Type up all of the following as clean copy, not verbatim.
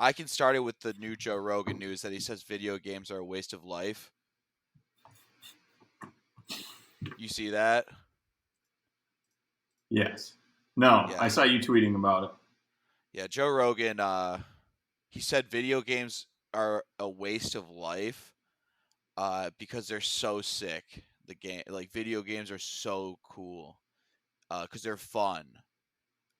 I can start it with the new Joe Rogan news that he says video games are a waste of life. You see that? Yes. No, Yeah. I saw you tweeting about it. Yeah, Joe Rogan, he said video games are a waste of life because they're so sick. Video games are so cool because they're fun.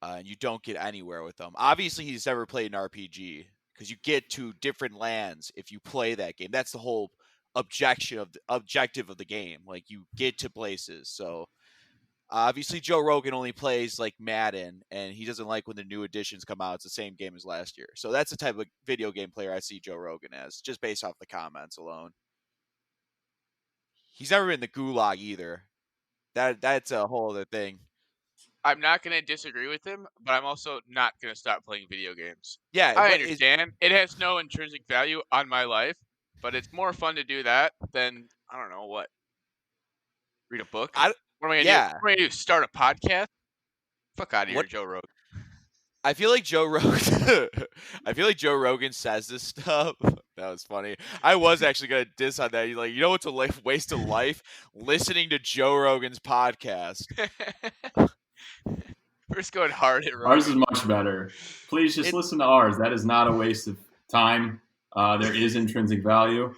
And you don't get anywhere with them. Obviously, he's never played an RPG because you get to different lands if you play that game. That's the whole objective of the game. Like you get to places. So obviously, Joe Rogan only plays like Madden, and he doesn't like when the new editions come out. It's the same game as last year. So that's the type of video game player I see Joe Rogan as, just based off the comments alone. He's never been in the gulag either. That's a whole other thing. I'm not going to disagree with him, but I'm also not going to stop playing video games. Yeah, I understand. It has no intrinsic value on my life, but it's more fun to do that than, I don't know, what? Read a book? What am I going to do? What am I going to do? Start a podcast? Fuck out of here, Joe Rogan. I feel like Joe Rogan. I feel like Joe Rogan says this stuff. That was funny. I was actually gonna diss on that. He's like, you know what's a waste of life? Listening to Joe Rogan's podcast. We're just going hard at Rogan. Ours is much better. Please just listen to ours. That is not a waste of time. There is intrinsic value.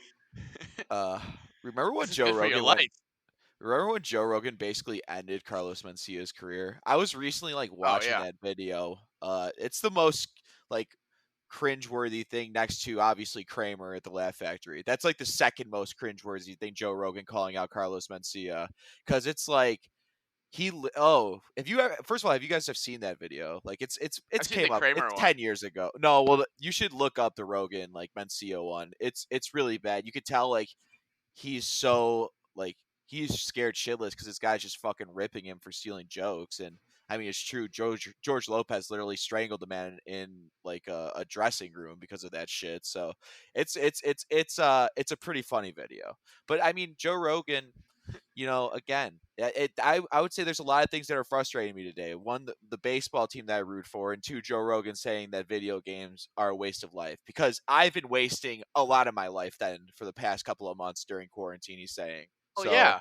Remember when Joe Rogan? Remember when Joe Rogan basically ended Carlos Mencia's career? I was recently watching that video. It's the most cringeworthy thing next to obviously Kramer at the Laugh Factory. That's the second most cringeworthy thing, Joe Rogan calling out Carlos Mencia, because it's first of all, have you guys seen that video? It's came up. It's 10 years ago. No, well, you should look up the Rogan Mencia one. It's really bad. You could tell he's so he's scared shitless because this guy's just fucking ripping him for stealing jokes. And I mean, it's true. George Lopez literally strangled the man in a dressing room because of that shit. So it's a pretty funny video. But I mean, Joe Rogan, again, I would say there's a lot of things that are frustrating me today. One, the baseball team that I root for, and two, Joe Rogan saying that video games are a waste of life, because I've been wasting a lot of my life then for the past couple of months during quarantine, he's saying. Oh, yeah.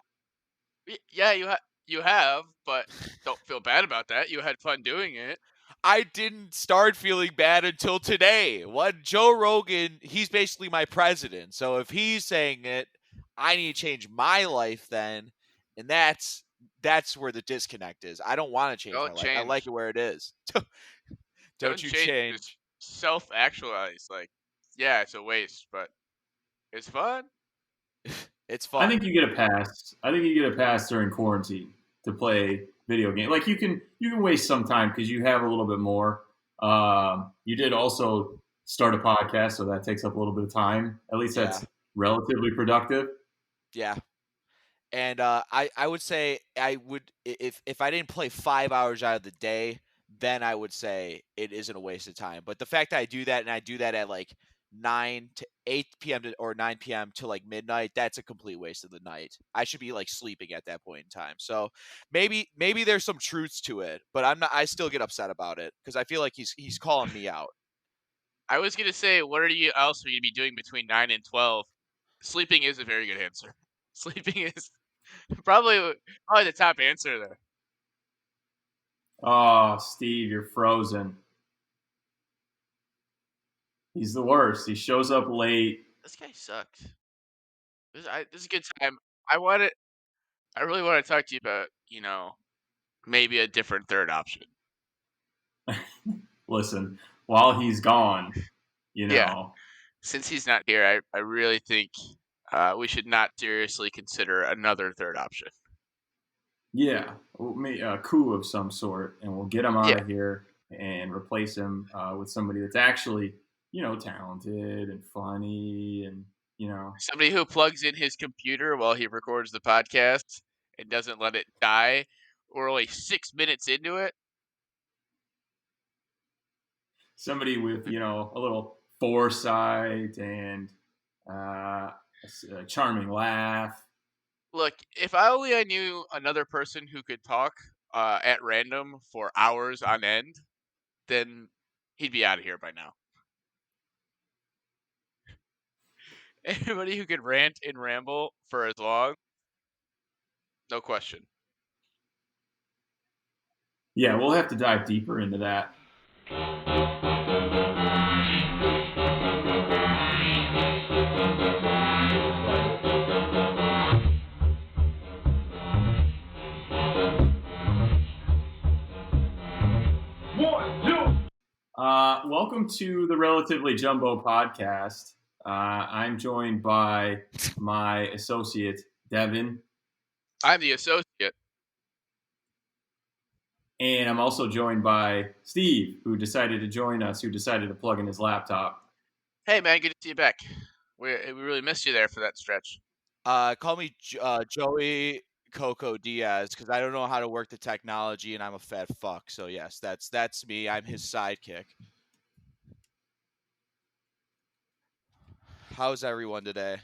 Yeah, you have, but don't feel bad about that. You had fun doing it. I didn't start feeling bad until today. What Joe Rogan, he's basically my president. So if he's saying it, I need to change my life then, and that's where the disconnect is. I don't want to change my life. I like it where it is. Don't you change. Self-actualize. Yeah, it's a waste, but it's fun. It's fun. I think you get a pass. During quarantine to play video game. You can waste some time because you have a little bit more. You did also start a podcast, so that takes up a little bit of time. At least that's relatively productive. Yeah. And I would say I would, if I didn't play 5 hours out of the day, then I would say it isn't a waste of time. But the fact that I do that, and I do that at 9 to 8 p.m. or 9 p.m. to midnight, that's a complete waste of the night. I should be sleeping at that point in time. So maybe there's some truths to it, but I still get upset about it because I feel like he's calling me out. I was gonna say, what else are you gonna be doing between 9 and 12? Sleeping is a very good answer. Sleeping is probably the top answer there. Oh, Steve, you're frozen. He's the worst. He shows up late. This guy sucks. This is a good time. I really want to talk to you about, maybe a different third option. Listen, while he's gone, Yeah. Since he's not here, I really think we should not seriously consider another third option. Yeah, a coup of some sort, and we'll get him out of here and replace him with somebody that's actually, talented and funny and, somebody who plugs in his computer while he records the podcast and doesn't let it die. We're only 6 minutes into it. Somebody with, a little foresight and a charming laugh. Look, if I knew another person who could talk at random for hours on end, then he'd be out of here by now. Anybody who can rant and ramble for as long, no question. Yeah, we'll have to dive deeper into that. Welcome to the Relatively Jumbo podcast. I'm joined by my associate, Devin. I'm the associate. And I'm also joined by Steve, who decided to join us, who decided to plug in his laptop. Hey, man, good to see you back. We really missed you there for that stretch. Call me Joey Coco Diaz because I don't know how to work the technology and I'm a fat fuck. So yes, that's me. I'm his sidekick. How's everyone today?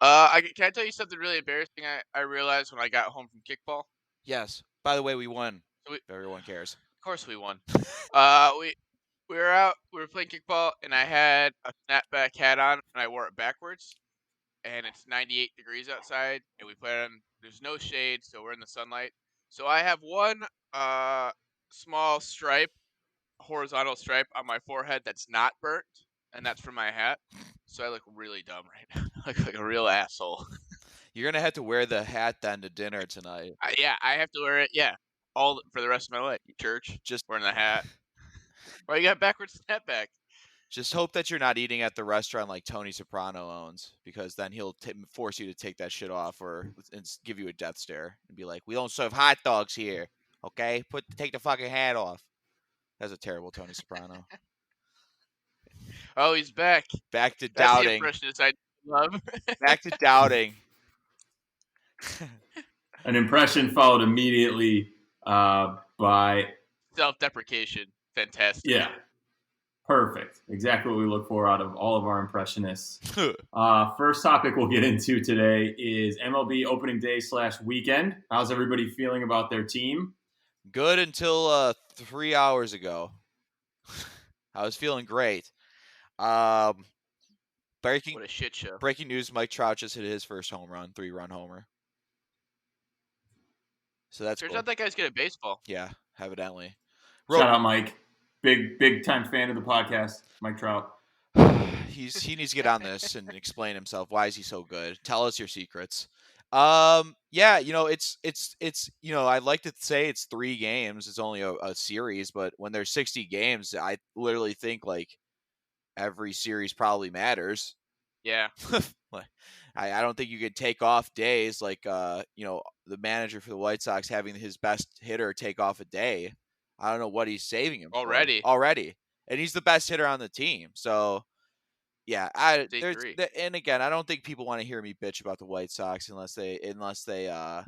Can I tell you something really embarrassing I realized when I got home from kickball? Yes. By the way, we won. If everyone cares. Of course we won. We were out. We were playing kickball, and I had a snapback hat on, and I wore it backwards. And it's 98 degrees outside, and we played on. There's no shade, so we're in the sunlight. So I have one small stripe, horizontal stripe on my forehead that's not burnt, and that's from my hat. So I look really dumb right now. I look like a real asshole. You're gonna have to wear the hat then to dinner tonight. Yeah, I have to wear it. Yeah, for the rest of my life. Church, just wearing the hat. Why you got backwards snapback? Just hope that you're not eating at the restaurant like Tony Soprano owns, because then he'll force you to take that shit off and give you a death stare and be like, "We don't serve hot dogs here, okay? Take the fucking hat off." That's a terrible Tony Soprano. Oh, he's back. Back to That's doubting. The impressionist I love. Back to doubting. An impression followed immediately by self-deprecation. Fantastic. Yeah. Perfect. Exactly what we look for out of all of our impressionists. First topic we'll get into today is MLB opening day / weekend. How's everybody feeling about their team? Good until 3 hours ago. I was feeling great. What a shit show. Breaking news, Mike Trout just hit his first home run, 3-run homer. So that's Turns cool. out that guy's good at baseball. Yeah, evidently. Shout out, Mike. Big time fan of the podcast, Mike Trout. He needs to get on this and explain himself. Why is he so good? Tell us your secrets. Yeah, it's I'd like to say it's 3 games. It's only a series, but when there's 60 games, I literally think like every series probably matters. Yeah. I don't think you could take off days like the manager for the White Sox having his best hitter take off a day. I don't know what he's saving him already. And he's the best hitter on the team. So yeah, and again, I don't think people want to hear me bitch about the White Sox unless they're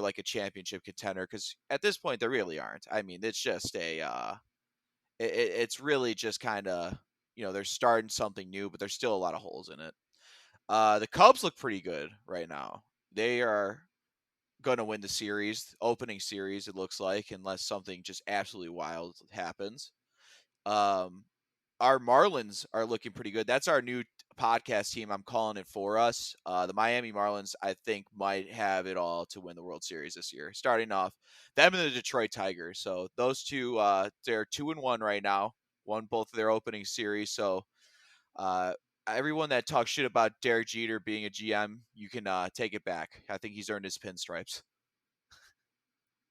like a championship contender, because at this point they really aren't. I mean, it's just it's really just kind of, they're starting something new, but there's still a lot of holes in it. The Cubs look pretty good right now. They are going to win the opening series, it looks like, unless something just absolutely wild happens. Our Marlins are looking pretty good. That's our new podcast team. I'm calling it for us. The Miami Marlins, I think, might have it all to win the World Series this year. Starting off, them and the Detroit Tigers. So those two, they're 2-1 right now. Won both of their opening series. So everyone that talks shit about Derek Jeter being a GM, you can take it back. I think he's earned his pinstripes.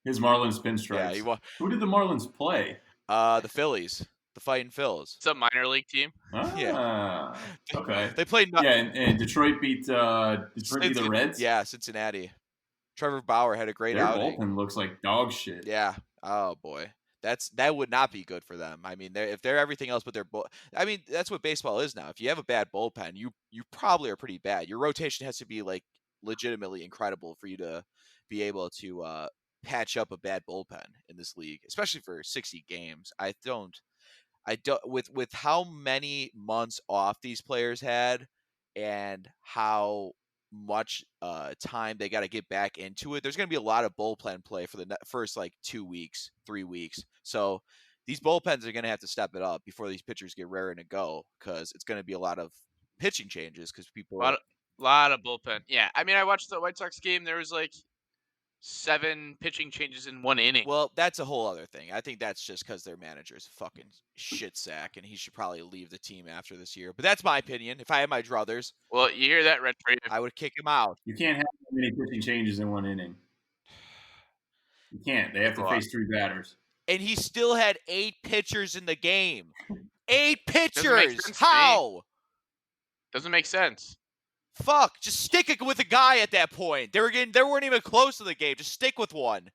His Marlins pinstripes. Yeah, who did the Marlins play? The Phillies. The Fighting Phils. It's a minor league team. Yeah. Okay. They played. And Detroit beat the Reds. Yeah, Cincinnati. Trevor Bauer had a great outing. Their bullpen looks like dog shit. Yeah. Oh boy. That would not be good for them. I mean, if they're everything else but I mean, that's what baseball is now. If you have a bad bullpen, you probably are pretty bad. Your rotation has to be like legitimately incredible for you to be able to patch up a bad bullpen in this league, especially for 60 games. I don't with how many months off these players had and how much time they got to get back into it, there's going to be a lot of bullpen play for the first like 2 weeks, 3 weeks. So these bullpens are going to have to step it up before these pitchers get raring to go, because it's going to be a lot of pitching changes because people lot of bullpen. Yeah, I mean, I watched the White Sox game. There was like 7 pitching changes in 1 inning. Well, that's a whole other thing. I think that's just because their manager's a fucking shit sack, and he should probably leave the team after this year. But that's my opinion. If I had my druthers, well, you hear that, Red Trade? I would kick him out. You can't have many pitching changes in 1 inning. You can't. They have to face 3 batters. And he still had 8 pitchers in the game. 8 pitchers. How? Doesn't make sense. Fuck. Just stick it with a guy at that point. They weren't even close to the game. Just stick with one.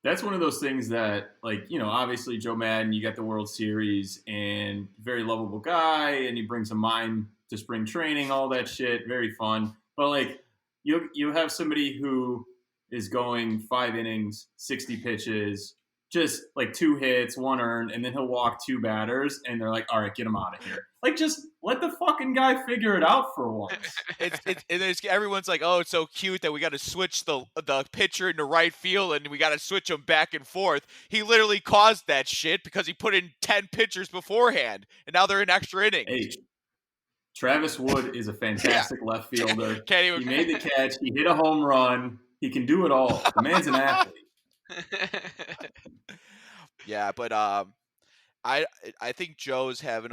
That's one of those things that, like, you know, obviously Joe Madden, you got the World Series, and very lovable guy, and he brings a mind to spring training, all that shit, very fun. But like, you have somebody who is going 5 innings, 60 pitches, just like 2 hits, 1 earned, and then he'll walk 2 batters, and they're like, all right, get him out of here. Like, just let the fucking guy figure it out for once. Everyone's like, oh, it's so cute that we got to switch the pitcher into right field, and we got to switch them back and forth. He literally caused that shit because he put in 10 pitchers beforehand, and now they're in extra innings. Hey, Travis Wood is a fantastic left fielder. He made the catch. He hit a home run. He can do it all. The man's an athlete. Yeah, but I think Joe's having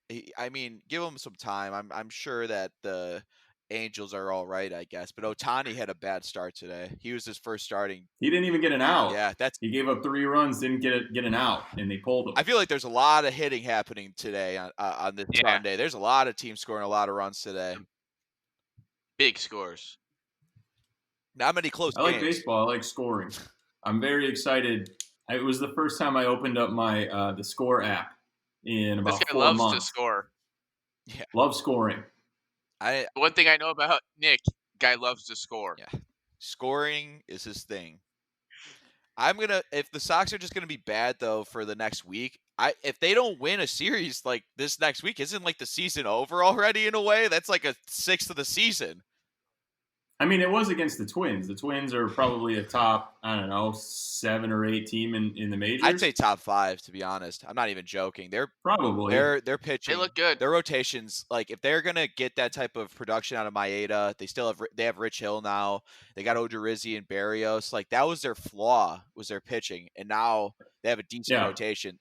give him some time. I'm sure that the Angels are all right, I guess. But Ohtani had a bad start today. He was his first starting. He didn't even get an out. Yeah, he gave up 3 runs, didn't get an out, and they pulled him. I feel like there's a lot of hitting happening today on this Sunday. There's a lot of teams scoring a lot of runs today. Big scores. Not many close games. I like baseball. I like scoring. I'm very excited. It was the first time I opened up my the Score app in about 4 months. This guy loves to score. Yeah, love scoring. One thing I know about Nick, guy loves to score. Yeah, scoring is his thing. If the Sox are just gonna be bad though for the next week, if they don't win a series like this next week, isn't like the season over already in a way? That's like a 1/6 of the season. I mean, it was against the Twins. The Twins are probably a top, 7 or 8 team in the majors. I'd say top 5, to be honest. I'm not even joking. They're pitching. They look good. Their rotations, like if they're gonna get that type of production out of Maeda, they have Rich Hill now. They got Odorizzi and Barrios. Like that was their flaw, was their pitching, and now they have a decent rotation.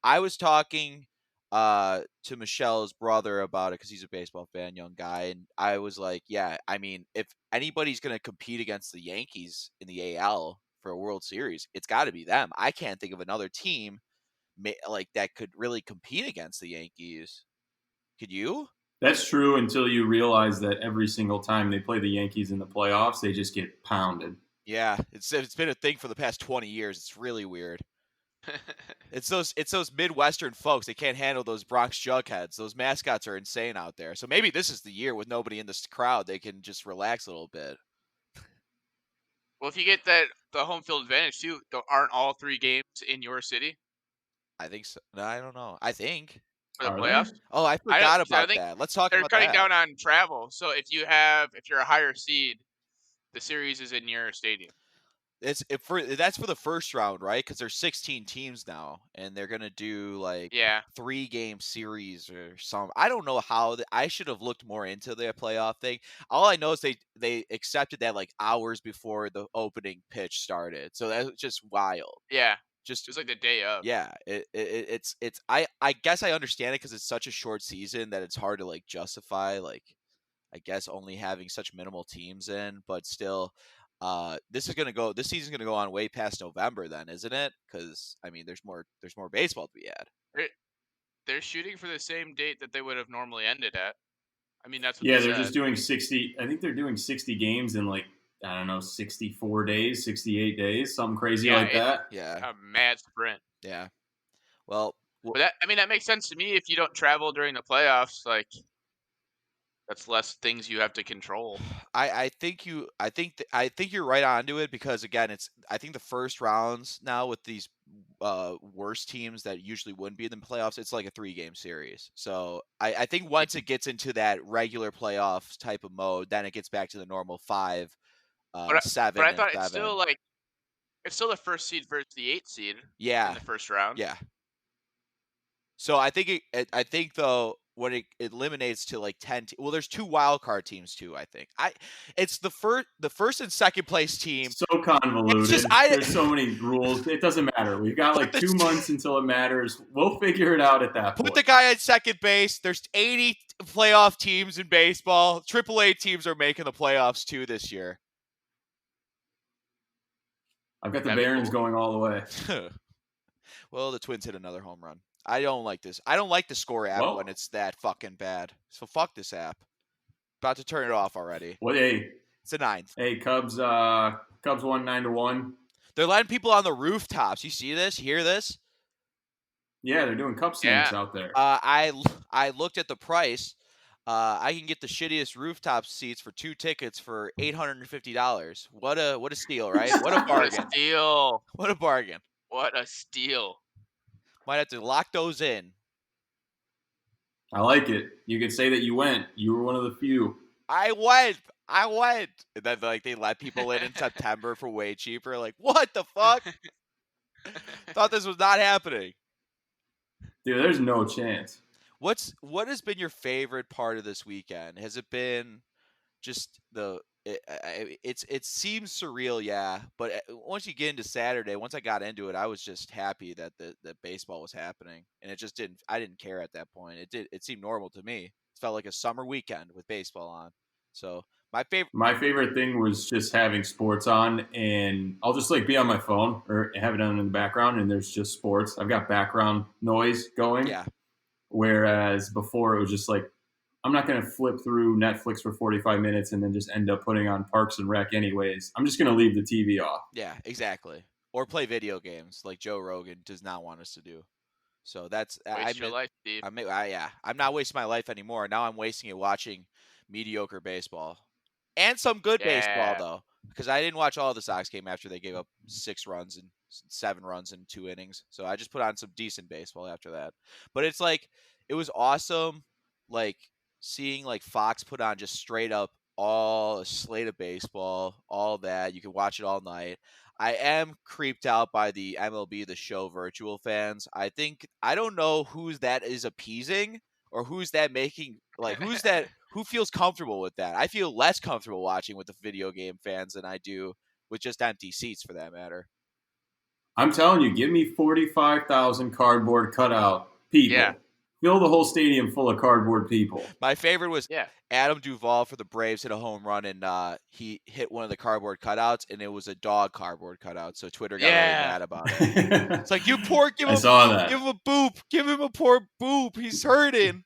I was talking to Michelle's brother about it because he's a baseball fan, young guy, and I was like, yeah, I mean, if anybody's going to compete against the Yankees in the AL for a World Series, it's got to be them. I can't think of another team like that could really compete against the Yankees. Could you? That's true until you realize that every single time they play the Yankees in the playoffs, they just get pounded. Yeah, it's been a thing for the past 20 years. It's really weird. It's those Midwestern folks. They can't handle those Bronx Jugheads. Those mascots are insane out there. So maybe this is the year with nobody in this crowd. They can just relax a little bit. Well, if you get the home field advantage too, aren't all 3 games in your city? I think so. No, I don't know. I think for the playoffs. Oh, I forgot about that. Let's talk about that. They're cutting down on travel. So if you're a higher seed, the series is in your stadium. That's for the first round, right? Because there's 16 teams now, and they're gonna do 3-game series or something. I don't know how. I should have looked more into their playoff thing. All I know is they accepted that like hours before the opening pitch started, so that's just wild. Yeah, it was like the day of. Yeah, it's. I guess I understand it because it's such a short season that it's hard to like justify I guess only having such minimal teams in, but still. This season's gonna go on way past November, then, isn't it? Because I mean, there's more baseball to be had. They're shooting for the same date that they would have normally ended at. I mean, that's what they're just doing 60. I think they're doing 60 games in 64 days, 68 days, something crazy like that. Yeah, a mad sprint. Yeah. Well, but that makes sense to me. If you don't travel during the playoffs, that's less things you have to control. I think you're right onto it because again, I think the first rounds now with these worst teams that usually wouldn't be in the playoffs, it's like a 3-game series. So I think once it gets into that regular playoffs type of mode, then it gets back to the normal 5, 7. But I thought it's still the first seed versus the 8th seed. Yeah. In the first round. Yeah. So I think though. what it eliminates to like 10. Well, there's 2 wild card teams too. I think it's the first and second place team. So convoluted. There's so many rules. It doesn't matter. We've got like 2 months until it matters. We'll figure it out at that point. Put the guy at second base. There's 80 playoff teams in baseball. AAA teams are making the playoffs too this year. I've got the Barons going all the way. Well, the Twins hit another home run. I don't like this. I don't like the score app when it's that fucking bad. So fuck this app. About to turn it off already. Well, hey, it's a 9th. Hey, Cubs won 9-1. They're letting people on the rooftops. You see this? Hear this? Yeah, they're doing cup snakes out there. I looked at the price. I can get the shittiest rooftop seats for 2 tickets for $850. What a steal, right? What a bargain. What a steal. What a bargain. What a steal. Might have to lock those in. I like it. You could say that you went. You were one of the few. I went. And then like they let people in September for way cheaper. Like, what the fuck? Thought this was not happening. Dude, there's no chance. What has been your favorite part of this weekend? Has it been just it seems surreal, yeah. But once you get into Saturday, once I got into it, I was just happy that the baseball was happening, and it just I didn't care at that point. It seemed normal to me. It felt like a summer weekend with baseball on. So my favorite thing was just having sports on, and I'll just like be on my phone or have it on in the background, and there's just sports. I've got background noise going. Yeah. Whereas before it was just like, I'm not going to flip through Netflix for 45 minutes and then just end up putting on Parks and Rec anyways. I'm just going to leave the TV off. Yeah, exactly. Or play video games like Joe Rogan does not want us to do. So that's waste your life, Steve. I'm not wasting my life anymore. Now I'm wasting it watching mediocre baseball and some good baseball though, because I didn't watch all of the Sox game after they gave up 6 runs and 7 runs in 2 innings. So I just put on some decent baseball after that. But it's like it was awesome, like seeing like Fox put on just straight up all a slate of baseball, all that. You can watch it all night. I am creeped out by the MLB The Show virtual fans. I don't know who's that is appeasing or who's that making, like who feels comfortable with that. I feel less comfortable watching with the video game fans than I do with just empty seats for that matter. I'm telling you, give me 45,000 cardboard cutout people. Yeah. Fill the whole stadium full of cardboard people. My favorite was Adam Duvall for the Braves hit a home run, and he hit one of the cardboard cutouts, and it was a dog cardboard cutout. So Twitter got really mad about it. It's like, you poor, give him a boop. Give him a poor boop. He's hurting.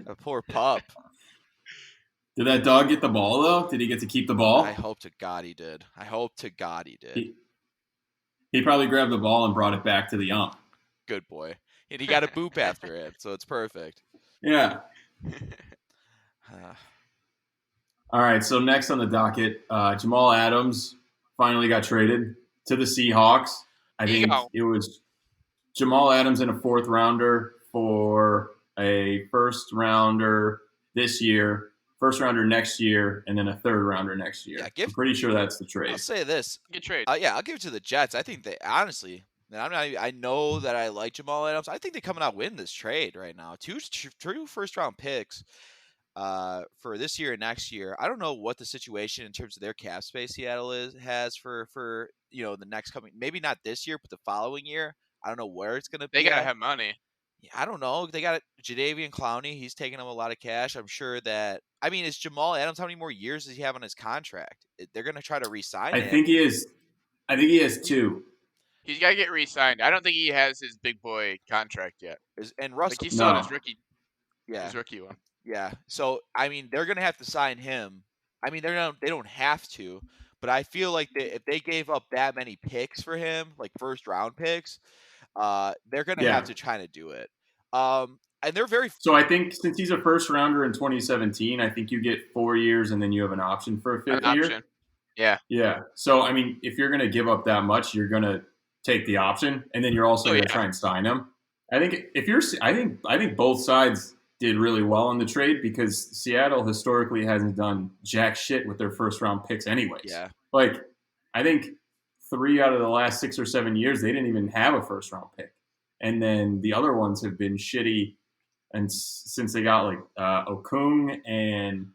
A poor pup. Did that dog get the ball, though? Did he get to keep the ball? I hope to God he did. He probably grabbed the ball and brought it back to the ump. Good boy. And he got a boop after it, so it's perfect. Yeah. All right, so next on the docket, Jamal Adams finally got traded to the Seahawks. I think it was Jamal Adams in a 4th rounder for a 1st rounder this year, 1st rounder next year, and then a 3rd rounder next year. Yeah, I'm pretty sure that's the trade. I'll say this. Good trade. I'll give it to the Jets. I think they honestly – I know that I like Jamal Adams. I think they coming out win this trade right now. 2 first-round picks for this year and next year. I don't know what the situation in terms of their cap space Seattle has for the next coming. Maybe not this year, but the following year. I don't know where it's going to be. They gotta have money. I don't know. They got Jadeveon Clowney. He's taking them a lot of cash. I'm sure that. I mean, is Jamal Adams? How many more years does he have on his contract? They're going to try to re-sign him. I think he has 2. He's got to get re-signed. I don't think he has his big boy contract yet. And Russell, he still his rookie. Yeah, his rookie one. Yeah. So I mean, they're going to have to sign him. I mean, they don't have to, but I feel like if they gave up that many picks for him, like 1st-round picks, they're going to have to try to do it. And they're very. So I think since he's a 1st rounder in 2017, I think you get 4 years and then you have an option for a 5th year. Yeah. Yeah. So I mean, if you're going to give up that much, you're going to take the option, and then you're also going to try and sign him. I think both sides did really well in the trade because Seattle historically hasn't done jack shit with their 1st-round picks anyways. Yeah. Like, I think 3 out of the last 6 or 7 years, they didn't even have a 1st-round pick. And then the other ones have been shitty and since they got like Okung and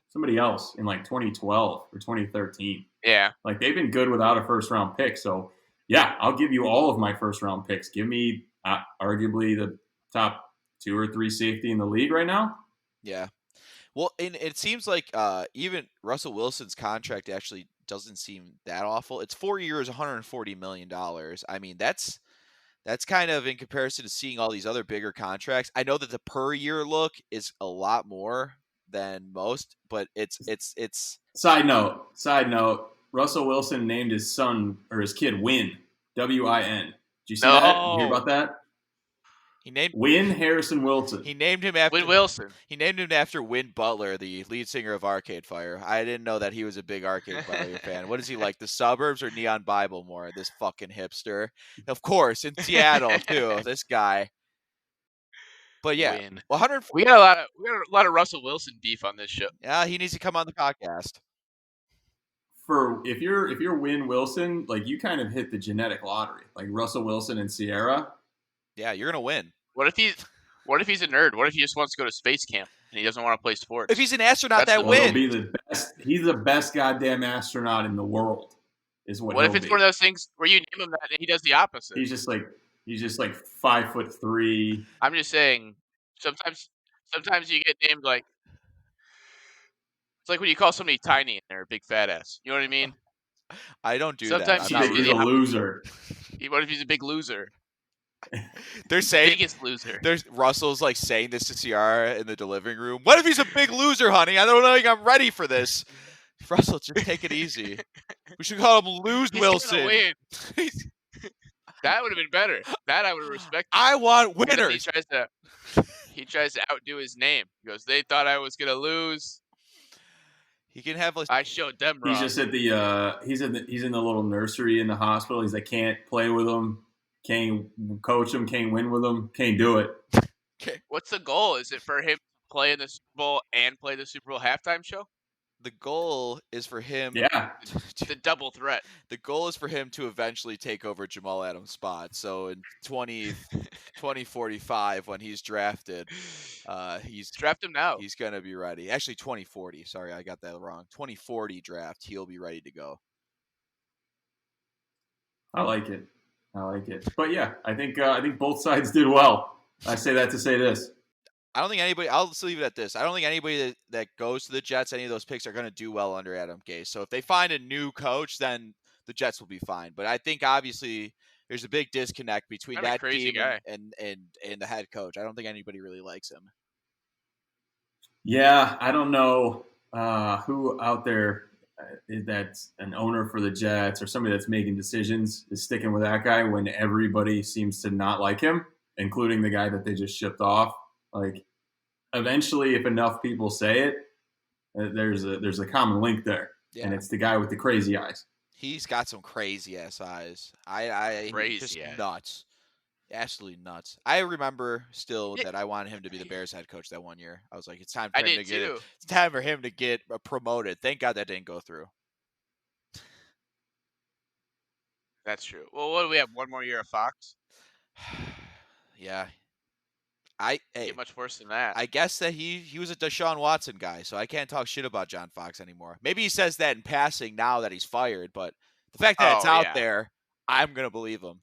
somebody else in like 2012 or 2013. Yeah. Like they've been good without a first round pick. So yeah, I'll give you all of my first round picks. Give me arguably the top 2 or 3 safety in the league right now. Yeah. Well, and it seems like even Russell Wilson's contract actually doesn't seem that awful. It's 4 years, $140 million. I mean, that's kind of in comparison to seeing all these other bigger contracts. I know that the per year look is a lot more than most, but it's Side note, Russell Wilson named his son or his kid Win, W-I-N. Did you see that? Did you hear about that? He named Win Harrison Wilson. He named him after Win Wilson. He named him after Win Butler, the lead singer of Arcade Fire. I didn't know that he was a big Arcade Fire fan. What does he like, the suburbs or Neon Bible more? This fucking hipster. Of course, in Seattle too. This guy. But yeah, Win. 100. We got a lot of Russell Wilson beef on this show. Yeah, he needs to come on the podcast. If you're Win Wilson, like you kind of hit the genetic lottery, like Russell Wilson and Sierra. Yeah, you're gonna win. What if he's a nerd? What if he just wants to go to space camp and he doesn't want to play sports? If he's an astronaut, that wins. He'll be the best. He's the best goddamn astronaut in the world. Is what if it's one of those things where you name him that and he does the opposite? He's just like 5'3". I'm just saying. Sometimes you get named like. It's like when you call somebody tiny and they're a big fat ass. You know what I mean? I don't do Sometimes that. He's a loser. What if he's a big loser? They're saying biggest loser. Russell's like saying this to Ciara in the living room. What if he's a big loser, honey? I don't think I'm ready for this. Russell, just take it easy. We should call him Lose Wilson. Win. That would have been better. That I would have respected. I want winners. He tries to outdo his name. He goes, they thought I was gonna lose. He can have. I showed them wrong. He's just at the. He's in the little nursery in the hospital. He's like, can't play with him, can't coach him, can't win with him, can't do it. Okay. What's the goal? Is it for him to play in the Super Bowl and play the Super Bowl halftime show? The goal is for him. Yeah. The double threat. The goal is for him to eventually take over Jamal Adams' spot. So in 2045, when he's drafted, draft him now. He's gonna be ready. Actually, 2040. Sorry, I got that wrong. 2040 draft. He'll be ready to go. I like it. But yeah, I think both sides did well. I say that to say this. I don't think anybody. I'll just leave it at this. I don't think anybody that goes to the Jets, any of those picks, are going to do well under Adam Gase. So if they find a new coach, then the Jets will be fine. But I think obviously there's a big disconnect between that team and the head coach. I don't think anybody really likes him. Yeah, I don't know who out there that's an owner for the Jets or somebody that's making decisions is sticking with that guy when everybody seems to not like him, including the guy that they just shipped off. Like, eventually, if enough people say it, there's a common link there, and it's the guy with the crazy eyes. He's got some crazy ass eyes. Crazy ass. Nuts, absolutely nuts. I remember still that I wanted him to be the Bears head coach that one year. I was like, it's time for him to get. It's time for him to get promoted. Thank God that didn't go through. That's true. Well, what do we have? One more year of Fox? Yeah. Get much worse than that. I guess that he was a Deshaun Watson guy, so I can't talk shit about John Fox anymore. Maybe he says that in passing now that he's fired, but the fact that it's out there, I'm gonna believe him.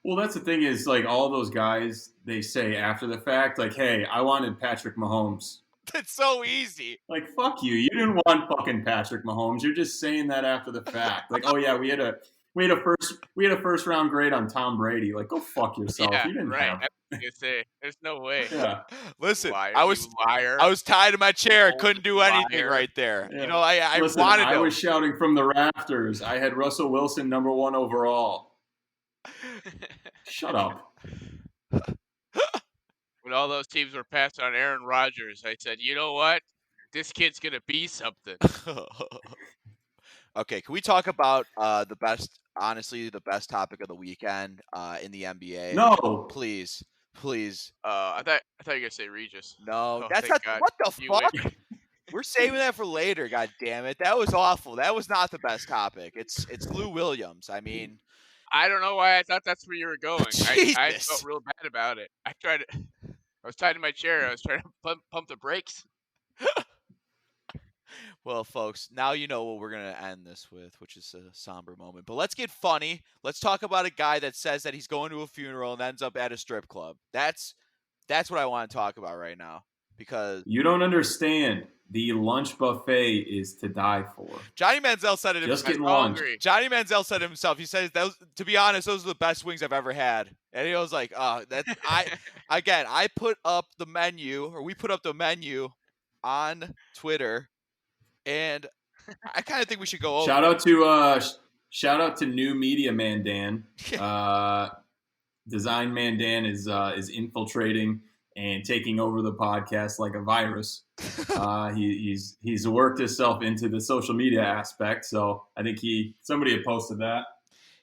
Well, that's the thing is, like, all those guys, they say after the fact, like, hey, I wanted Patrick Mahomes. That's so easy. Like, fuck you. You didn't want fucking Patrick Mahomes. You're just saying that after the fact. Like, oh yeah, we had a first round grade on Tom Brady. Like, go fuck yourself. Yeah, you didn't have. You say, there's no way. Yeah. Listen, liar, I was tied to my chair. Couldn't do anything right there. Yeah. You know, I was shouting from the rafters. I had Russell Wilson #1 overall. Shut up. When all those teams were passed on Aaron Rodgers, I said, you know what? This kid's gonna be something. Okay, can we talk about the best topic of the weekend in the NBA? No, please. I thought you were gonna say Regis. No, that's not. God. What the fuck? We're saving that for later. God damn it! That was awful. That was not the best topic. It's Lou Williams. I mean, I don't know why I thought that's where you were going. I felt real bad about it. I tried to. I was tied to my chair. I was trying to pump the brakes. Well, folks, now you know what we're going to end this with, which is a somber moment. But let's get funny. Let's talk about a guy that says that he's going to a funeral and ends up at a strip club. That's what I want to talk about right now, because you don't understand. The lunch buffet is to die for. Johnny Manziel said it himself. Just getting lunch. Johnny Manziel said it himself. He says, to be honest, those are the best wings I've ever had. And he was like, oh, I put up the menu, or we put up the menu on Twitter, and I kind of think we should go over. Shout out to New Media Mandan. Design Mandan is infiltrating and taking over the podcast like a virus. He's worked himself into the social media aspect, so I think somebody had posted that.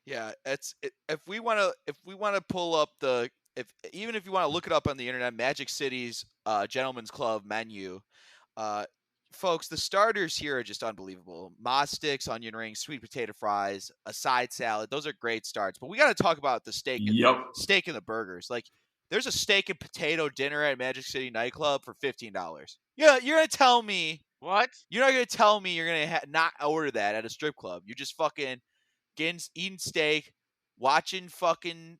Yeah, if we want to pull up even if you want to look it up on the internet, Magic City's Gentleman's Club menu, folks, the starters here are just unbelievable. Moz sticks, onion rings, sweet potato fries, a side salad. Those are great starts. But we got to talk about the steak and the burgers. Like, there's a steak and potato dinner at Magic City nightclub for $15. Yeah, you're going to tell me. What? You're not going to tell me you're going to not order that at a strip club. You're just fucking eating steak, watching fucking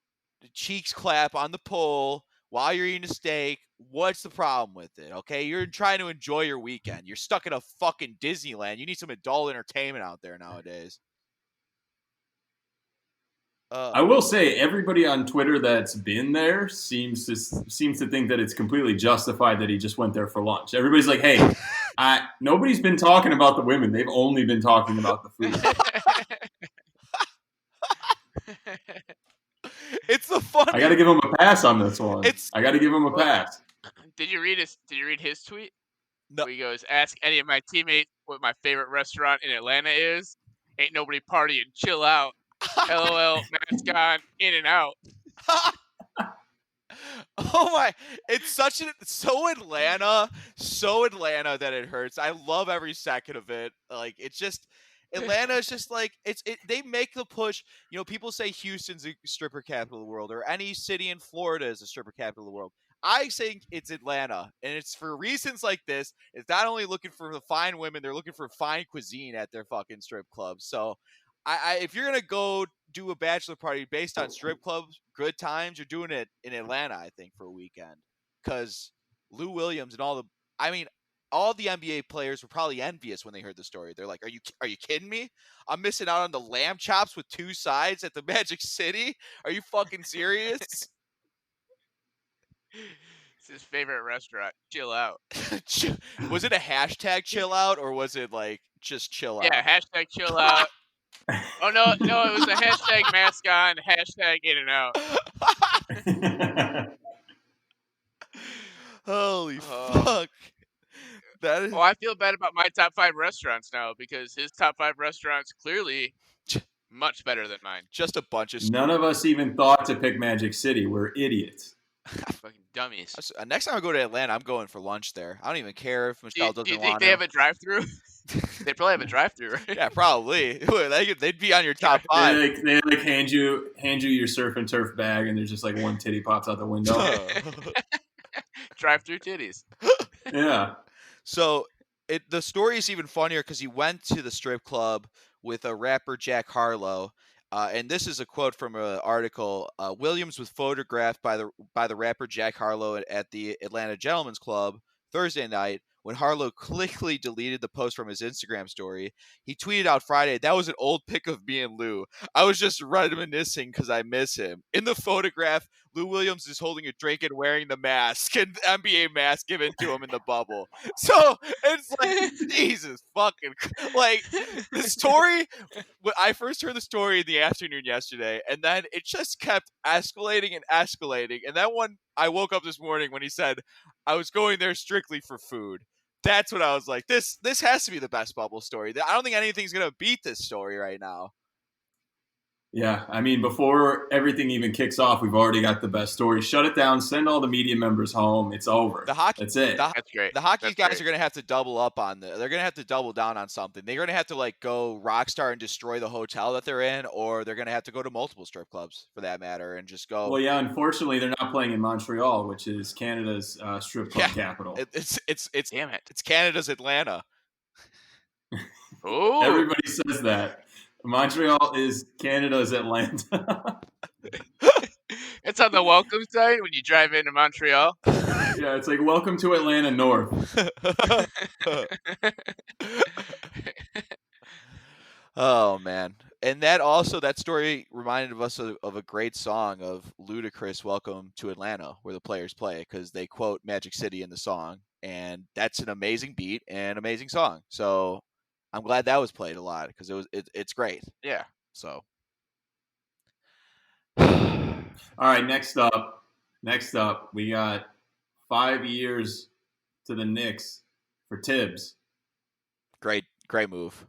cheeks clap on the pole while you're eating a steak. What's the problem with it? Okay, you're trying to enjoy your weekend. You're stuck in a fucking Disneyland. You need some adult entertainment out there nowadays. I will say, everybody on Twitter that's been there seems to think that it's completely justified that he just went there for lunch. Everybody's like, "Hey, nobody's been talking about the women. They've only been talking about the food." It's the fun. I got to give him a pass on this one. I got to give him a pass. Did you read his tweet? No. Where he goes, "Ask any of my teammates what my favorite restaurant in Atlanta is. Ain't nobody partying. Chill out. LOL. Mask on. In and out." Oh my! It's so Atlanta that it hurts. I love every second of it. Like, it's just. Atlanta is just like they make the push. You know, people say Houston's a stripper capital of the world, or any city in Florida is a stripper capital of the world. I think it's Atlanta, and it's for reasons like this. It's not only looking for the fine women; they're looking for fine cuisine at their fucking strip clubs. So, if you're gonna go do a bachelor party based on strip clubs, good times, you're doing it in Atlanta, I think, for a weekend. Because Lou Williams and all the NBA players were probably envious when they heard the story. They're like, "Are you kidding me? I'm missing out on the lamb chops with 2 sides at the Magic City? Are you fucking serious?" It's his favorite restaurant. Chill out. Was it a hashtag chill out, or was it like just chill out? Yeah, hashtag chill out. Oh no, it was a hashtag mask on, hashtag in and out. Holy fuck. Well, I feel bad about my top 5 restaurants now, because his top 5 restaurants clearly much better than mine. Just a bunch of None of us even thought to pick Magic City. We're idiots. Fucking dummies. Next time I go to Atlanta, I'm going for lunch there. I don't even care if Michelle doesn't want to. Do you think they have a drive-thru? They probably have a drive-thru, right? Yeah, probably. They'd be on your top 5. They hand you your surf and turf bag, and there's just like one titty pops out the window. Drive-thru titties. Yeah. So the story is even funnier because he went to the strip club with a rapper, Jack Harlow. And this is a quote from an article. Williams was photographed by the rapper Jack Harlow at the Atlanta Gentlemen's Club Thursday night. When Harlow quickly deleted the post from his Instagram story, he tweeted out Friday, "That was an old pic of me and Lou. I was just reminiscing because I miss him." In the photograph, Lou Williams is holding a drink and wearing the mask, and the NBA mask given to him in the bubble. So it's like, Jesus fucking, like, the story. I first heard the story in the afternoon yesterday, and then it just kept escalating and escalating. And then when I woke up this morning, when he said, "I was going there strictly for food," that's what I was like, this has to be the best bubble story. I don't think anything's going to beat this story right now. Yeah, I mean, before everything even kicks off, we've already got the best story. Shut it down. Send all the media members home. It's over. That's it. That's great. The hockey guys are going to have to double up on They're going to have to double down on something. They're going to have to go rockstar and destroy the hotel that they're in, or they're going to have to go to multiple strip clubs for that matter and just go. Well, yeah. Unfortunately, they're not playing in Montreal, which is Canada's strip club capital. It's damn it. It's Canada's Atlanta. Oh, everybody says that. Montreal is Canada's Atlanta. It's on the welcome site when you drive into Montreal. Yeah, it's like, welcome to Atlanta North. Oh, man. And that story reminded us of a great song of Ludacris, Welcome to Atlanta, where the players play, because they quote Magic City in the song. And that's an amazing beat and amazing song. So I'm glad that was played a lot because it's great. Yeah. So. All right, next up, we got 5 years to the Knicks for Thibs. Great move.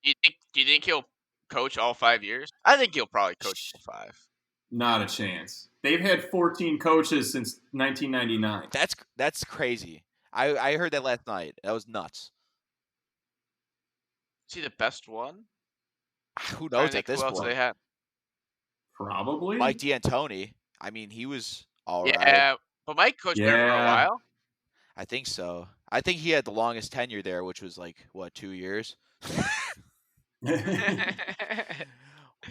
Do you think he'll coach all 5 years? I think he'll probably coach all 5. Not a chance. They've had 14 coaches since 1999. That's crazy. I heard that last night. That was nuts. Is he the best one? Who knows at this point? Who else they had? Probably Mike D'Antoni. I mean, he was all right. Yeah, but Mike coached there for a while. I think so. I think he had the longest tenure there, which was 2 years.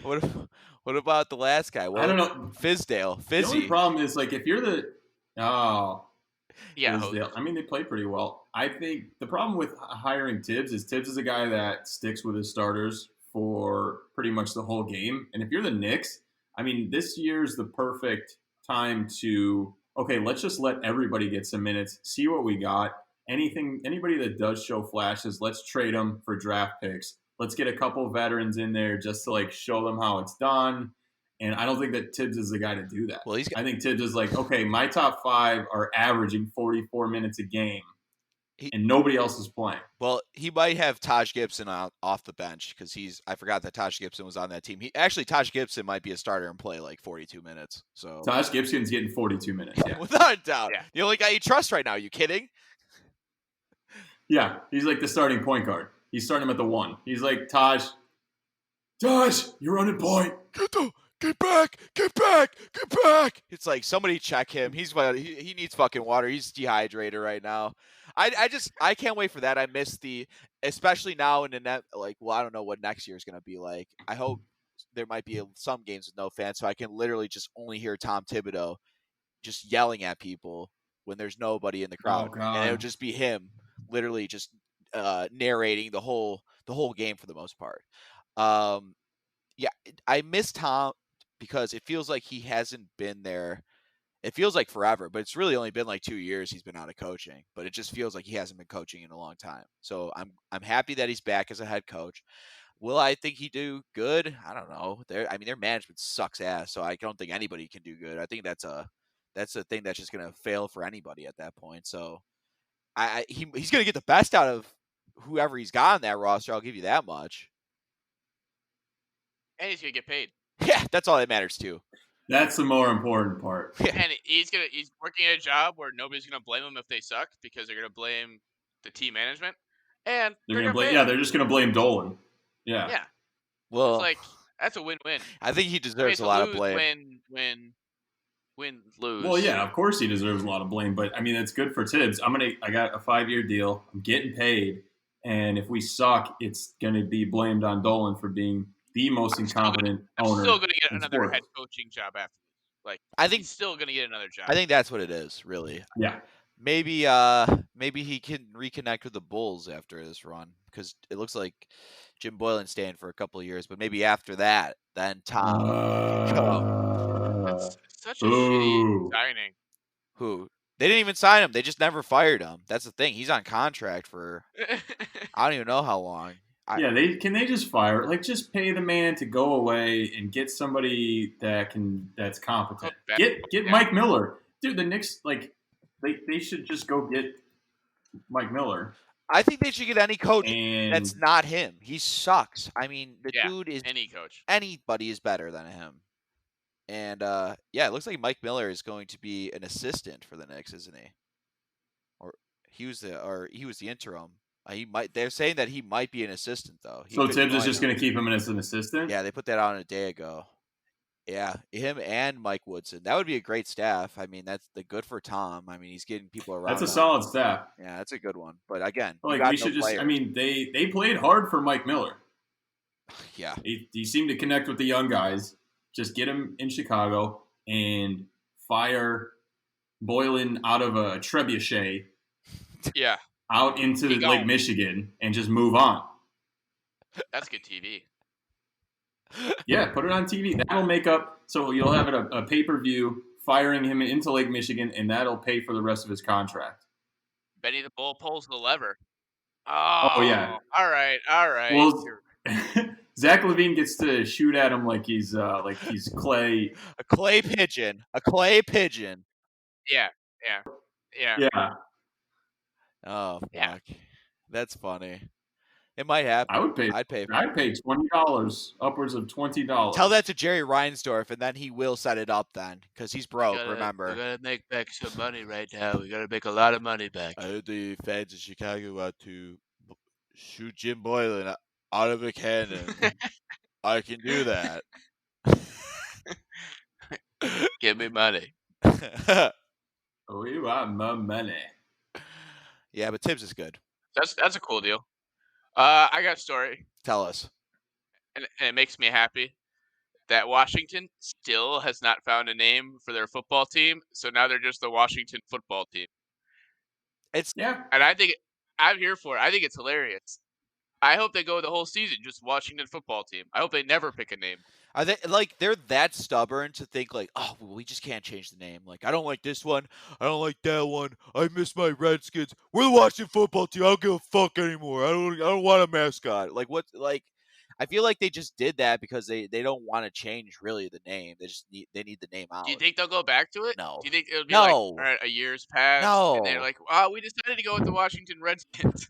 What about the last guy? I don't know. Fizdale. The only problem is if you're the yeah, Fizdale. I mean, they play pretty well. I think the problem with hiring Thibs is a guy that sticks with his starters for pretty much the whole game. And if you're the Knicks, I mean, this year's the perfect time to, okay, let's just let everybody get some minutes, see what we got. Anybody that does show flashes, let's trade them for draft picks. Let's get a couple of veterans in there just to show them how it's done. And I don't think that Thibs is the guy to do that. Well, I think Thibs is okay, my top 5 are averaging 44 minutes a game. And nobody else is playing. Well, he might have Taj Gibson off the bench because I forgot that Taj Gibson was on that team. Taj Gibson might be a starter and play 42 minutes. So Taj Gibson's getting 42 minutes. Yeah. Without a doubt. Yeah. The only guy you trust right now. Are you kidding? Yeah, he's the starting point guard. He's starting him at the 1. He's Taj, you're running point. Get back. It's somebody check him. He needs fucking water. He's dehydrated right now. I can't wait for that. I miss especially now in the net. I don't know what next year is going to be like. I hope there might be some games with no fans, so I can literally just only hear Tom Thibodeau just yelling at people when there's nobody in the crowd, and it'll just be him literally just narrating the whole game for the most part. Yeah, I miss Tom because it feels like he hasn't been there. It feels like forever, but it's really only been 2 years he's been out of coaching. But it just feels like he hasn't been coaching in a long time. So I'm happy that he's back as a head coach. Will I think he do good? I don't know. Their management sucks ass, so I don't think anybody can do good. I think that's a thing that's just gonna fail for anybody at that point. So he's gonna get the best out of whoever he's got on that roster. I'll give you that much. And he's gonna get paid. Yeah, that's all that matters too. That's the more important part. Yeah. And he's working at a job where nobody's gonna blame him if they suck because they're gonna blame the team management. And they're gonna blame. Yeah, they're just gonna blame Dolan. Yeah. Yeah. Well, it's that's a win-win. I think he deserves a lot of blame. Win, lose. Well, yeah, of course he deserves a lot of blame, but I mean it's good for Thibs. I got a 5-year deal. I'm getting paid, and if we suck, it's gonna be blamed on Dolan for being the most incompetent owner. I'm still going to get another head coaching job after. I think he's still going to get another job. I think that's what it is, really. Yeah. Maybe he can reconnect with the Bulls after this run because it looks like Jim Boylan's staying for a couple of years, but maybe after that, then Tom. That's such a shitty signing. Who? They didn't even sign him. They just never fired him. That's the thing. He's on contract for I don't even know how long. Can they just fire? Just pay the man to go away and get somebody that's competent. Get Mike Miller, dude. The Knicks they should just go get Mike Miller. I think they should get any coach that's not him. He sucks. I mean, the dude is any coach. Anybody is better than him. And it looks like Mike Miller is going to be an assistant for the Knicks, isn't he? Or he was the interim. They're saying that he might be an assistant though. So Thibs is just going to keep him as an assistant? Yeah, they put that on a day ago. Yeah, him and Mike Woodson. That would be a great staff. I mean, that's good for Tom. I mean, he's getting people around. That's a solid staff. Yeah, that's a good one. But again, we should just. I mean, they played hard for Mike Miller. Yeah, he seemed to connect with the young guys. Just get him in Chicago and fire Boylan out of a trebuchet. Yeah, out into Lake Michigan and just move on. That's good TV. Yeah, put it on TV. That'll make up. So you'll have it a pay-per-view firing him into Lake Michigan, and that'll pay for the rest of his contract. Benny the Bull pulls the lever. Oh yeah. All right. Well, Zach LaVine gets to shoot at him like he's clay. A clay pigeon. Yeah. Oh, fuck. That's funny. It might happen. I'd pay $20, upwards of $20. Tell that to Jerry Reinsdorf, and then he will set it up then, because he's broke, remember. We got to make back some money right now. We got to make a lot of money back. I heard the fans in Chicago want to shoot Jim Boylan out of a cannon. I can do that. Give me money. We want my money. Yeah, but Thibs is good. That's a cool deal. I got a story. Tell us. And it makes me happy that Washington still has not found a name for their football team, so now they're just the Washington football team. And I think I'm here for it. I think it's hilarious. I hope they go the whole season just Washington football team. I hope they never pick a name. Are they they're that stubborn to think oh, well, we just can't change the name. I don't like this one. I don't like that one. I miss my Redskins. We're the Washington football team. I don't give a fuck anymore. I don't want a mascot. I feel like they just did that because they don't want to change really the name. They need the name out. Do you think they'll go back to it? No. Do you think it'll be all right, a year's past? No. And they're like, we decided to go with the Washington Redskins.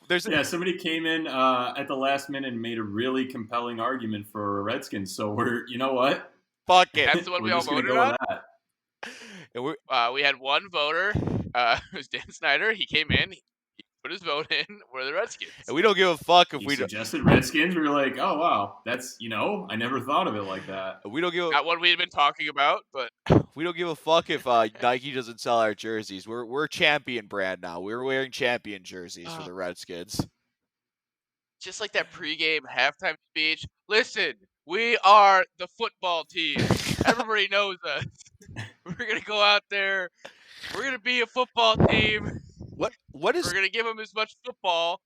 Somebody came in at the last minute and made a really compelling argument for Redskins. So you know what? Fuck it. That's the one we all voted on. We had one voter. It was Dan Snyder. He came in. He put his vote in. We're the Redskins. And we don't give a fuck if we suggested Redskins. We were like, oh wow, that's I never thought of it like that. We don't give not what we had been talking about, but we don't give a fuck if Nike doesn't sell our jerseys. We're champion brand now. We're wearing champion jerseys for the Redskins. Just like that pregame halftime speech. Listen, we are the football team. Everybody knows us. We're gonna go out there. We're gonna be a football team. What is? We're gonna give them as much football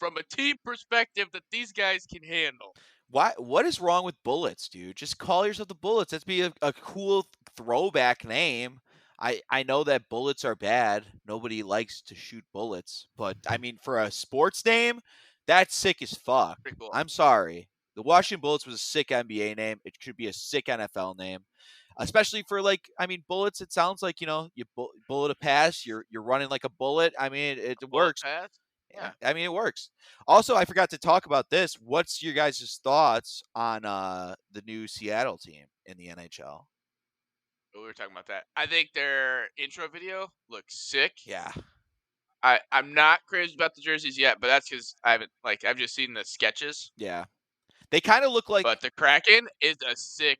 from a team perspective that these guys can handle. What is wrong with Bullets, dude? Just call yourself the Bullets. That'd be a cool throwback name. I know that bullets are bad. Nobody likes to shoot bullets, but I mean, for a sports name, that's sick as fuck. Cool. I'm sorry. The Washington Bullets was a sick NBA name. It should be a sick NFL name. Especially for bullets. It sounds like you bullet a pass. You're running like a bullet. I mean, it works. Pass? Yeah. I mean, it works. Also, I forgot to talk about this. What's your guys' thoughts on the new Seattle team in the NHL? We were talking about that. I think their intro video looks sick. Yeah. I'm not crazy about the jerseys yet, but that's because I've just seen the sketches. Yeah. They kind of look like. But the Kraken is a sick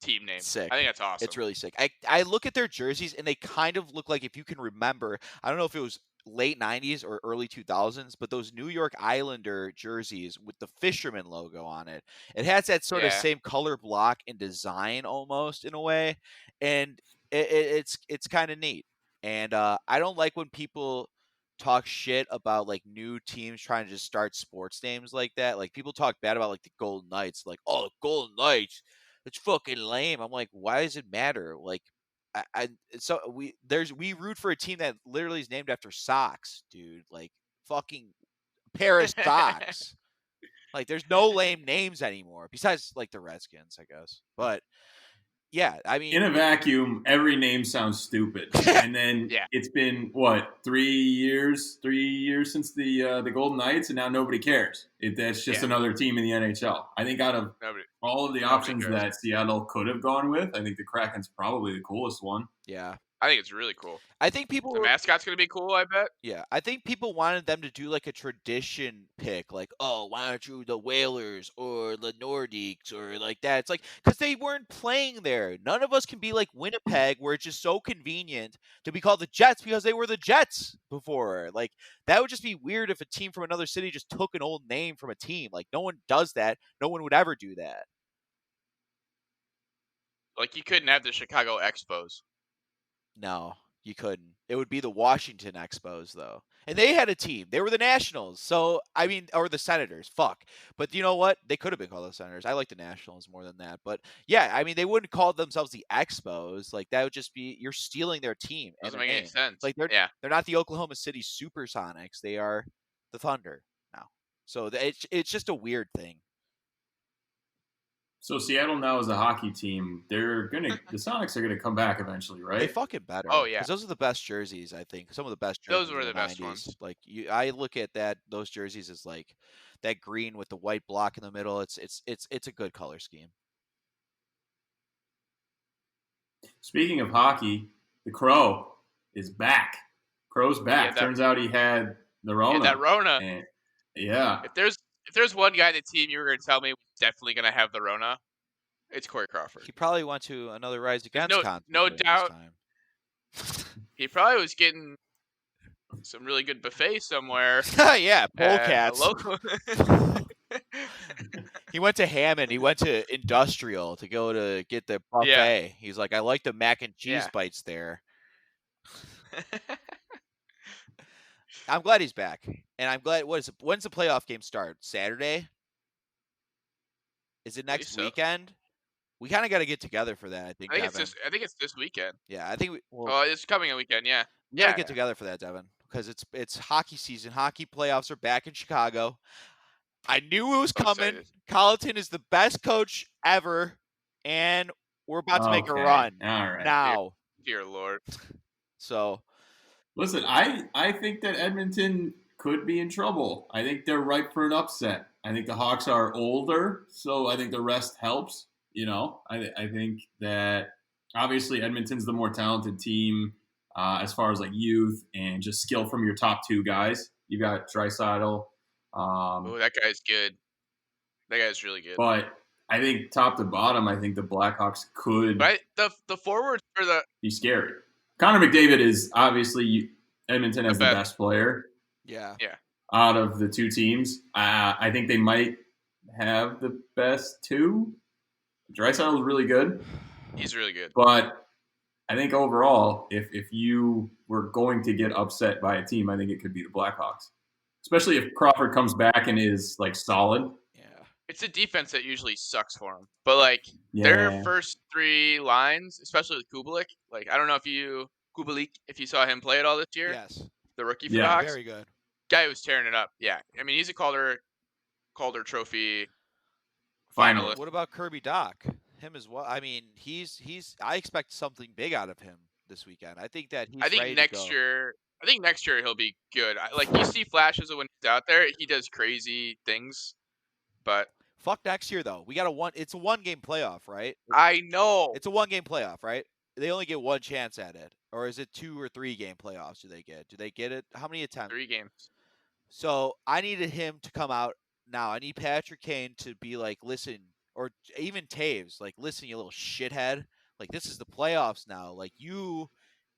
team name. Sick. I think that's awesome. It's really sick. I look at their jerseys and they kind of look like, if you can remember, I don't know if it was late 90s or early 2000s, but those New York Islander jerseys with the fisherman logo on it. It has that sort of same color block and design almost in a way, and it's kind of neat. And I don't like when people talk shit about new teams trying to just start sports names like that. People talk bad about the Golden Knights, oh, Golden Knights, it's fucking lame. I'm like, why does it matter? We root for a team that literally is named after socks, dude. Fucking Paris socks. There's no lame names anymore besides the Redskins, I guess. But Yeah, I mean, in a vacuum, every name sounds stupid. And then it's been what 3 years since the Golden Knights, and now nobody cares. That's just another team in the NHL. I think out of all of the options that Seattle could have gone with, I think the Kraken's probably the coolest one. Yeah. I think it's really cool. I think people the mascot's gonna be cool. I bet. Yeah, I think people wanted them to do like a tradition pick, like, oh, why aren't you the Whalers or the Nordiques or like that? It's like because they weren't playing there. None of us can be like Winnipeg, where it's just so convenient to be called the Jets because they were the Jets before. Like that would just be weird if a team from another city just took an old name from a team. Like no one does that. No one would ever do that. Like you couldn't have the Chicago Expos. No, you couldn't. It would be the Washington Expos, though. And they had a team. They were the Nationals. So, I mean, or the Senators. Fuck. But you know what? They could have been called the Senators. I like the Nationals more than that. But yeah, I mean, they wouldn't call themselves the Expos. Like, that would just be, you're stealing their team. Doesn't make any sense. Like, they're not the Oklahoma City Supersonics. They are the Thunder now. So, it's just a weird thing. So Seattle now is a hockey team. The Sonics are gonna come back eventually, right? They fucking better. Oh yeah, because those are the best jerseys. I think some of the best jerseys. Those were the best 90s. Ones. Like I look at those jerseys as like that green with the white block in the middle. It's a good color scheme. Speaking of hockey, the Crow is back. Crow's back. Turns out he had the Rona. That Rona. And, yeah. If there's one guy in the team you were going to tell me was definitely going to have the Rona, it's Corey Crawford. He probably went to another Rise Against concert. No doubt. He probably was getting some really good buffet somewhere. Yeah, polecats. He went to Hammond. He went to Industrial to go to get the buffet. Yeah. He's like, I like the mac and cheese bites there. I'm glad he's back, and I'm glad. When's the playoff game start? Saturday? Is it next weekend? We kind of got to get together for that. I think it's this weekend. Yeah, I think it's coming a weekend. Yeah, we got to get together for that, Devin, because it's hockey season. Hockey playoffs are back in Chicago. I knew it was coming. Excited. Colleton is the best coach ever, and we're about to make a run. All right. Now. Dear Lord. So. Listen, I think that Edmonton could be in trouble. I think they're ripe for an upset. I think the Hawks are older, so I think the rest helps. You know, I think that obviously Edmonton's the more talented team as far as like youth and just skill from your top two guys. You got Draisaitl. That guy's good. That guy's really good. But I think top to bottom, I think the Blackhawks could. Right, the forwards for the be scary. Connor McDavid is obviously Edmonton as the best player. Yeah. Out of the two teams, I think they might have the best two. Draisaitl is really good. He's really good. But I think overall, if you were going to get upset by a team, I think it could be the Blackhawks. Especially if Crawford comes back and is like solid. Yeah. It's a defense that usually sucks for him. But like their first three lines, especially with Kubalik, like I don't know if you saw him play it all this year. Yes. The rookie for the Hawks. Very good. Guy was tearing it up. Yeah. I mean, he's a Calder Trophy finalist. What about Kirby Doc? Him as well. I mean, I expect something big out of him this weekend. I think that he's ready next to go. year. I think next year he'll be good. Like you see flashes of when he's out there, he does crazy things. But fuck next year though. It's a 1-game playoff, right? I know. It's a 1-game playoff, right? They only get one chance at it. Or is it 2 or 3 game playoffs do they get? Do they get it? How many attempts? 3 games. So I needed him to come out now. I need Patrick Kane to be like, listen, or even Thibs, like, listen, you little shithead. Like, this is the playoffs now. Like, you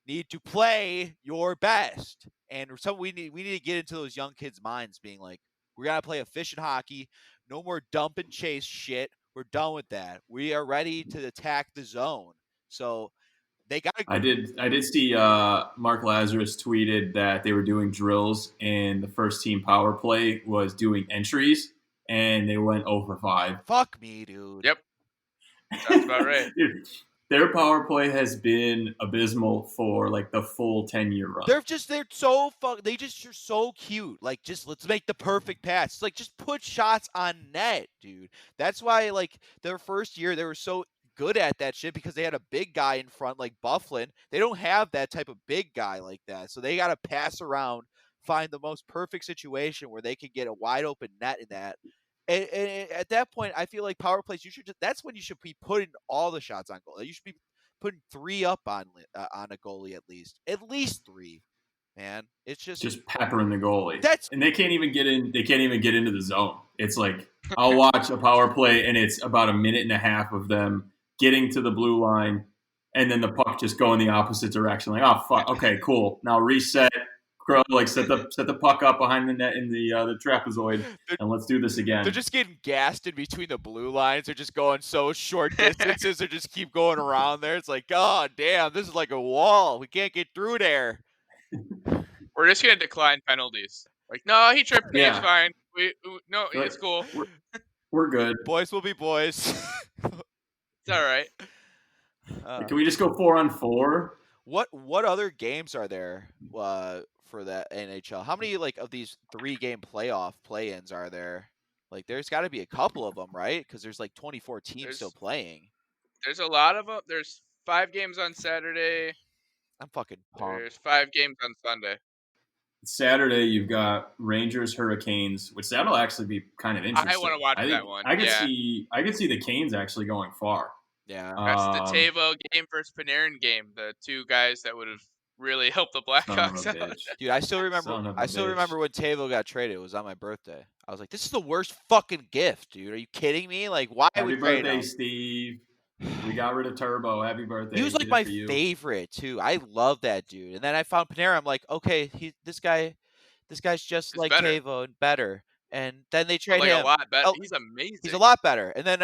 need to play your best. And we need to get into those young kids' minds being like, we're going to play efficient hockey. No more dump and chase shit. We're done with that. We are ready to attack the zone. So they got to. I did see Mark Lazarus tweeted that they were doing drills and the first team power play was doing entries and they went 0 for 5. Fuck me, dude. Yep. That's about right. Dude, their power play has been abysmal for like the full 10-year run. They're so you're so cute. Like, just let's make the perfect pass. It's like, just put shots on net, dude. That's why, like, their first year, they were so good at that shit because they had a big guy in front like Bufflin. They don't have that type of big guy like that. So they got to pass around, find the most perfect situation where they can get a wide open net in that. And at that point, I feel like power plays, that's when you should be putting all the shots on goal. You should be putting 3 up on a goalie at least 3. Man, it's just peppering the goalie. And they can't even get in. They can't even get into the zone. It's like I'll watch a power play, and it's about a minute and a half of them getting to the blue line, and then the puck just going the opposite direction. Like, oh fuck, okay, cool. Now reset, like set the puck up behind the net in the trapezoid, and let's do this again. They're just getting gassed in between the blue lines. They're just going so short distances. They just keep going around there. It's like, oh damn, this is like a wall. We can't get through there. We're just gonna decline penalties. Like, no, he tripped me. It's fine. No, it's cool. We're good. Boys will be boys. It's all right. Can we just go 4-on-4? What other games are there for that NHL? How many of these 3-game playoff play-ins are there? Like, there's got to be a couple of them, right? Because there's 24 teams still playing. There's a lot of them. There's 5 games on Saturday. I'm fucking pumped. There's 5 games on Sunday. Saturday, you've got Rangers Hurricanes, which that'll actually be kind of interesting. I want to watch that one. I could see the Canes actually going far. Yeah, that's the Tavo game versus Panarin game. The 2 guys that would have really helped the Blackhawks out. Dude, I still remember when Tavo got traded. It was on my birthday. I was like, "This is the worst fucking gift, dude. Are you kidding me? Like, why would we trade him?" Happy birthday, Steve. We got rid of Turbo. Happy birthday. He was like my favorite too. I love that dude. And then I found Panarin. I'm like, okay, this guy's just like Tavo and better. And then they trade him a lot better. He's amazing. He's a lot better. And then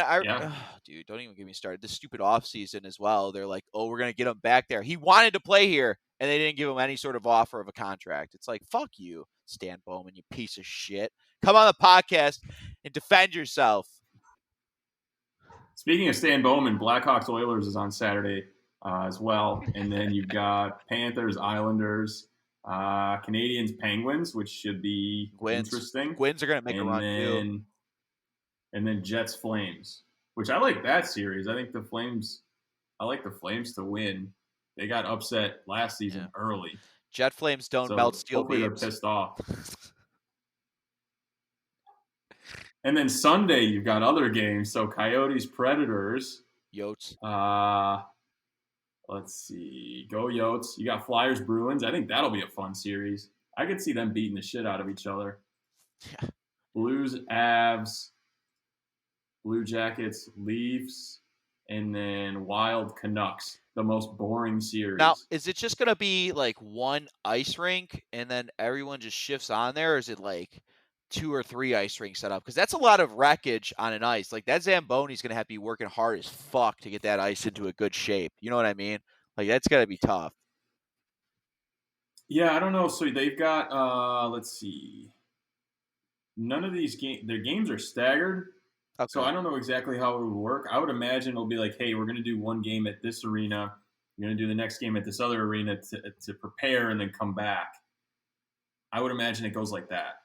dude, don't even get me started. This stupid offseason as well. They're like, oh, we're gonna get him back there. He wanted to play here, and they didn't give him any sort of offer of a contract. It's like, fuck you, Stan Bowman, you piece of shit. Come on the podcast and defend yourself. Speaking of Stan Bowman, Blackhawks Oilers is on Saturday as well. And then you've got Panthers, Islanders, Canadians, Penguins, which should be interesting. Twins are going to make a run too. And then Jets, Flames, which I like that series. I like the Flames to win. They got upset last season early. Jet Flames don't melt steel beams. They're pissed off. And then Sunday, you've got other games. So Coyotes, Predators. Yotes. Let's see. Go Yotes. You got Flyers, Bruins. I think that'll be a fun series. I could see them beating the shit out of each other. Yeah. Blues, Avs. Blue Jackets, Leafs. And then Wild, Canucks. The most boring series. Now, is it just going to be like one ice rink and then everyone just shifts on there? Or is it like 2 or 3 ice rinks set up? Because that's a lot of wreckage on an ice. Like, that Zamboni's going to have to be working hard as fuck to get that ice into a good shape. You know what I mean? Like, that's got to be tough. Yeah, I don't know. So they've got, let's see. None of these games, their games are staggered. Okay. So I don't know exactly how it would work. I would imagine it'll be like, hey, we're going to do one game at this arena. You're going to do the next game at this other arena to prepare and then come back. I would imagine it goes like that.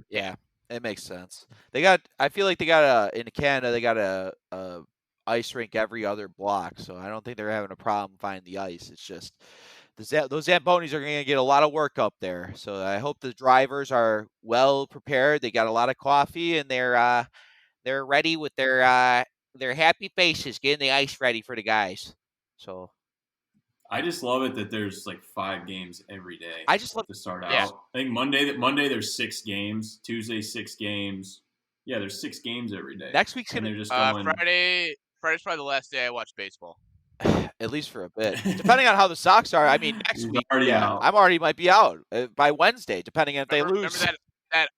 Yeah, it makes sense. I feel like in Canada, they got a ice rink every other block, so I don't think they're having a problem finding the ice. It's just those Zambonis are going to get a lot of work up there. So I hope the drivers are well prepared. They got a lot of coffee, and they're ready with their happy faces, getting the ice ready for the guys. So I just love it that there's like 5 games every day. I just love to start out. I think Monday there's 6 games. Tuesday 6 games. Yeah, there's 6 games every day. Next week's gonna just going. Friday's probably the last day I watch baseball. At least for a bit, depending on how the Sox are. I mean, next week I'm already might be out by Wednesday, depending on if they lose. Remember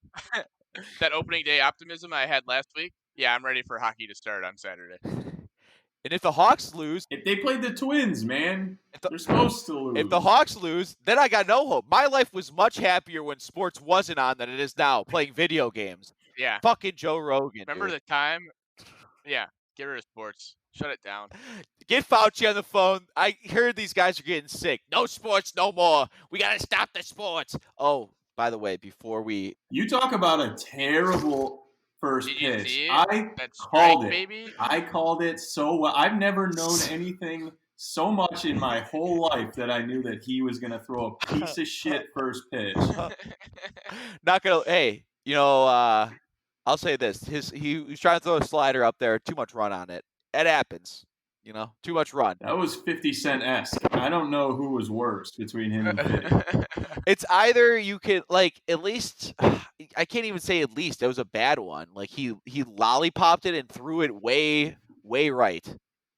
that opening day optimism I had last week? Yeah, I'm ready for hockey to start on Saturday. And if the Hawks lose... If they played the Twins, man. They're supposed to lose. If the Hawks lose, then I got no hope. My life was much happier when sports wasn't on than it is now, playing video games. Yeah. Fucking Joe Rogan. Remember the time? Yeah. Get rid of sports. Shut it down. Get Fauci on the phone. I heard these guys are getting sick. No sports, no more. We got to stop the sports. Oh, by the way, before we... You talk about a terrible first pitch. I called it. Baby? I called it so well. I've never known anything so much in my whole life that I knew that he was going to throw a piece of shit first pitch. Not going to, hey, I'll say this. He was trying to throw a slider up there, too much run on it. It happens. Too much run. That was 50 Cent-esque. I don't know who was worse between him and 50. It's either you could, at least, I can't even say at least. It was a bad one. He lollipopped it and threw it way, way right.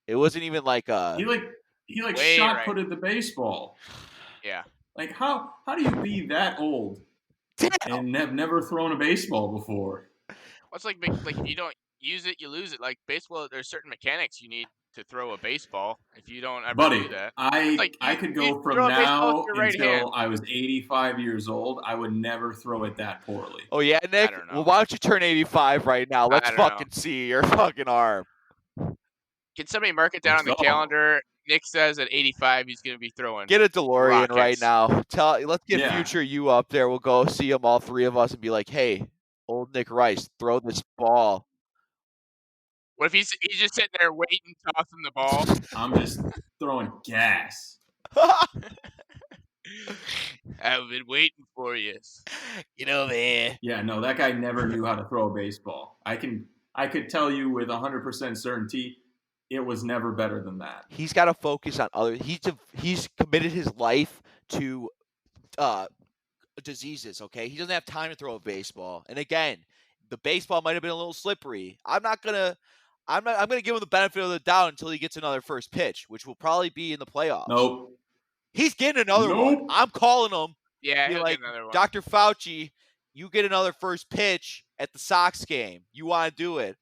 It wasn't even like a... He shot-putted the baseball. Yeah. How do you be that old and have never thrown a baseball before? Well, it's like if you don't use it, you lose it. Like baseball, there's certain mechanics you need to throw a baseball. If you don't ever do that, I could go from now until I was 85 years old. I would never throw it that poorly. Oh yeah, Nick. Well, why don't you turn 85 right now? Let's fucking see your fucking arm. Can somebody mark it down on the calendar? Nick says at 85 he's going to be throwing. Get a DeLorean right now. Let's get future you up there. We'll go see him, all three of us, and be like, "Hey, old Nick Rice, throw this ball." What if he's just sitting there waiting, tossing the ball? I'm just throwing gas. I've been waiting for you. Man. Yeah, no, that guy never knew how to throw a baseball. I could tell you with 100% certainty, it was never better than that. He's got to focus on other. He's committed his life to diseases. Okay, he doesn't have time to throw a baseball. And again, the baseball might have been a little slippery. I'm gonna give him the benefit of the doubt until he gets another first pitch, which will probably be in the playoffs. Nope. He's getting another one. I'm calling him. Yeah, he'll get another one. Dr. Fauci, you get another first pitch at the Sox game. You want to do it?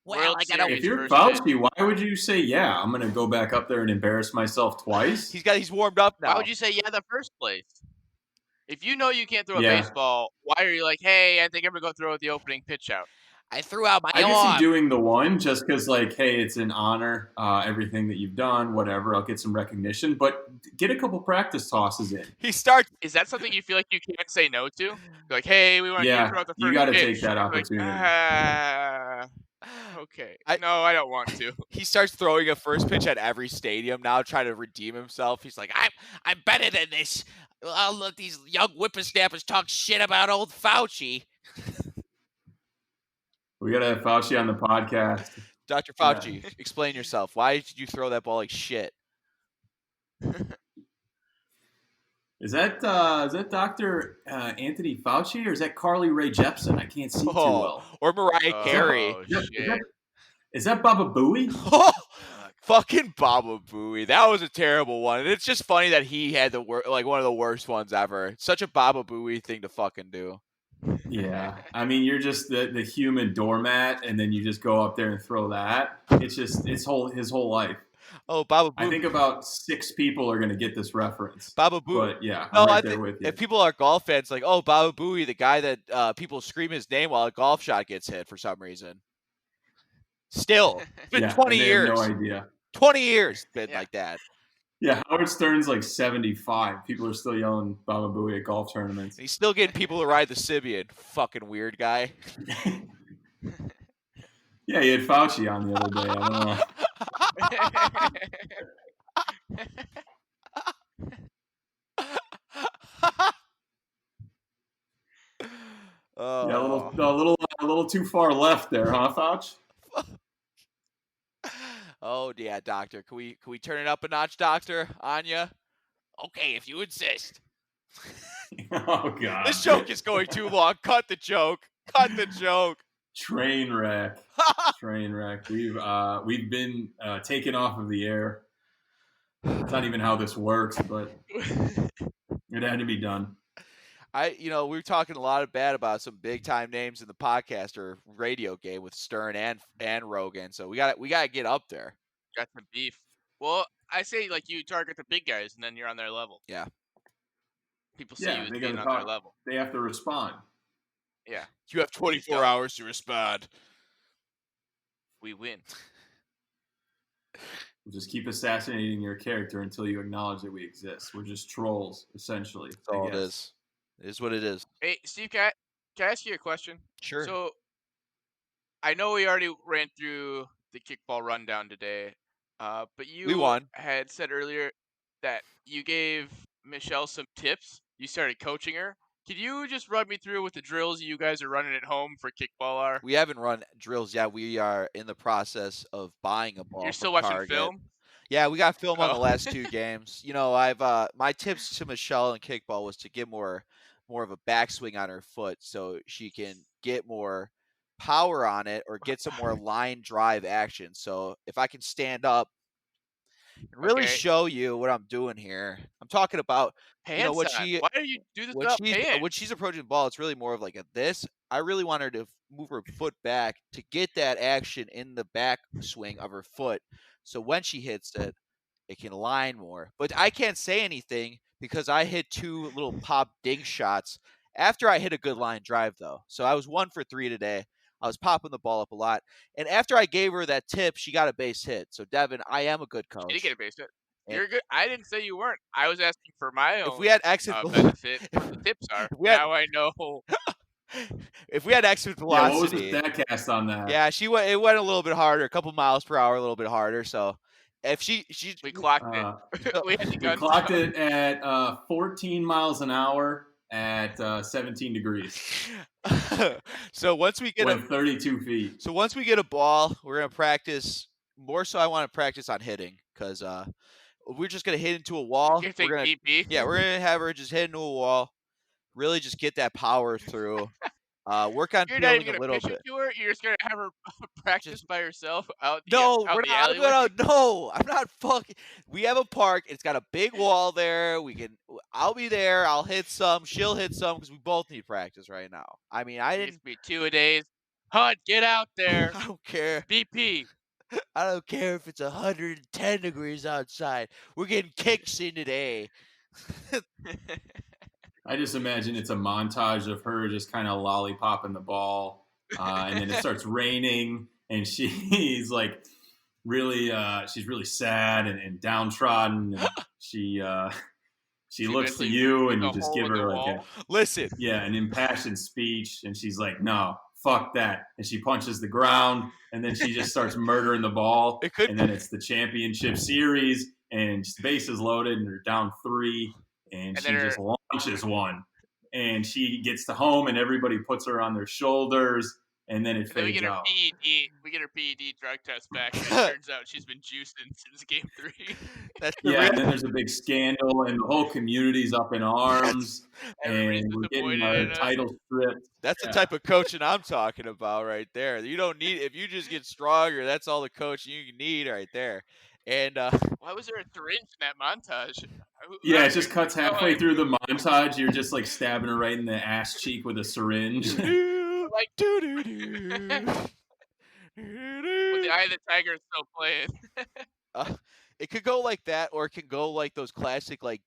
If you're Fauci, why would you say, yeah, I'm going to go back up there and embarrass myself twice? He's warmed up now. Why would you say, yeah, in the first place? If you know you can't throw a baseball, why are you like, hey, I think I'm going to go throw the opening pitch out? I threw out my arm. I can see doing the one just because, hey, it's an honor, everything that you've done, whatever. I'll get some recognition, but get a couple practice tosses in. Is that something you feel like you can't say no to? You're like, hey, we want you to throw out the first pitch. You got to take that opportunity. Okay. No, I don't want to. He starts throwing a first pitch at every stadium now, trying to redeem himself. He's like, I'm better than this. I'll let these young whippersnappers talk shit about old Fauci. We got to have Fauci on the podcast. Dr. Fauci, explain yourself. Why did you throw that ball like shit? Is that Dr. Anthony Fauci or is that Carly Rae Jepsen? I can't see too well. Or Mariah Carey. Is that Baba Booey? Fucking Baba Booey. That was a terrible one. And it's just funny that he had one of the worst ones ever. It's such a Baba Booey thing to fucking do. Yeah, I mean, you're just the human doormat, and then you just go up there and throw that. It's just his whole life. Oh, Baba Booey. I think about 6 people are going to get this reference. Baba Booey. But yeah, I'm right there with you. If people are golf fans, like, oh, Baba Booey, the guy that people scream his name while a golf shot gets hit for some reason. Still, it's been 20 years. Have no idea. 20 years been like that. Yeah, Howard Stern's 75. People are still yelling Baba Booey at golf tournaments. He's still getting people to ride the Sibian. Fucking weird guy. Yeah, he had Fauci on the other day. I don't know. Yeah, a little too far left there, huh, Fauci? Oh yeah, doctor. Can we turn it up a notch, doctor? Anya? Okay, if you insist. Oh god. This joke is going too long. Cut the joke. Cut the joke. Train wreck. Train wreck. We've been taken off of the air. It's not even how this works, but it had to be done. We were talking a lot of bad about some big time names in the podcast or radio game with Stern and Rogan. So we got to get up there. Got some beef. Well, I say you target the big guys and then you're on their level. Yeah. People see you as being on their level. They have to respond. Yeah. You have 24 hours to respond. We win. We'll just keep assassinating your character until you acknowledge that we exist. We're just trolls, essentially. That's all it is. It is what it is. Hey, Steve, can I ask you a question? Sure. So, I know we already ran through the kickball rundown today, but we won. had said earlier that you gave Michelle some tips. You started coaching her. Could you just run me through what the drills you guys are running at home for kickball are? We haven't run drills yet. We are in the process of buying a ball You're from still watching Target. film? Yeah, we got film on the last 2 games. You know, I've my tips to Michelle in kickball was to get more of a backswing on her foot so she can get more power on it or get some more line drive action. So if I can stand up and really show you what I'm doing here, I'm talking about pants when on. Why do you do this when without she's pants? when she's approaching the ball, it's really more of like a this. I really want her to move her foot back to get that action in the back swing of her foot. So when she hits it, it can line more. But I can't say anything because I hit 2 little pop ding shots after I hit a good line drive, though. So I was 1 for 3 today. I was popping the ball up a lot. And after I gave her that tip, she got a base hit. So, Devin, I am a good coach. She did get a base hit. You're good. I didn't say you weren't. I was asking for my own if we had exit benefit, what the tips are. Now I know. If we had exit velocity. Yeah, what was the Statcast on that? Yeah, it went a little bit harder, a couple miles per hour, a little bit harder. So if we clocked it. we clocked it at 14 miles an hour at 17 degrees. So once we get 32 feet. So once we get a ball, we're gonna practice more. So I want to practice on hitting because we're just gonna hit into a wall. We're gonna have her just hit into a wall. Really, just get that power through. Work on feeling a little bit. To her? You're just gonna have her practice by herself out the alleyway? No, I'm not fucking. We have a park. It's got a big wall there. I'll be there. I'll hit some. She'll hit some because we both need practice right now. I mean, I didn't. Be 2 a days. Hunt, get out there. I don't care. BP. I don't care if it's 110 degrees outside. We're getting kicks in today. I just imagine it's a montage of her just kind of lollipopping the ball, and then it starts raining, and she's like she's really sad and downtrodden, and she looks to you, and you just give her like an impassioned speech, and she's like, "No, fuck that," and she punches the ground, and then she just starts murdering the ball, and then it's the championship series, and bases loaded, and they're down 3. And she just launches one, and she gets to home, and everybody puts her on their shoulders, and then it fades out. We get her PED drug test back, and it turns out she's been juicing since game 3. And then there's a big scandal, and the whole community's up in arms, and we're getting our title stripped. That's the type of coaching I'm talking about right there. You don't need if you just get stronger. That's all the coaching you need right there. And why was there a syringe in that montage? Yeah, it just cuts halfway through the montage. You're just like stabbing her right in the ass cheek with a syringe. With the Eye of the Tiger still playing. It could go like that, or it can go like those classic like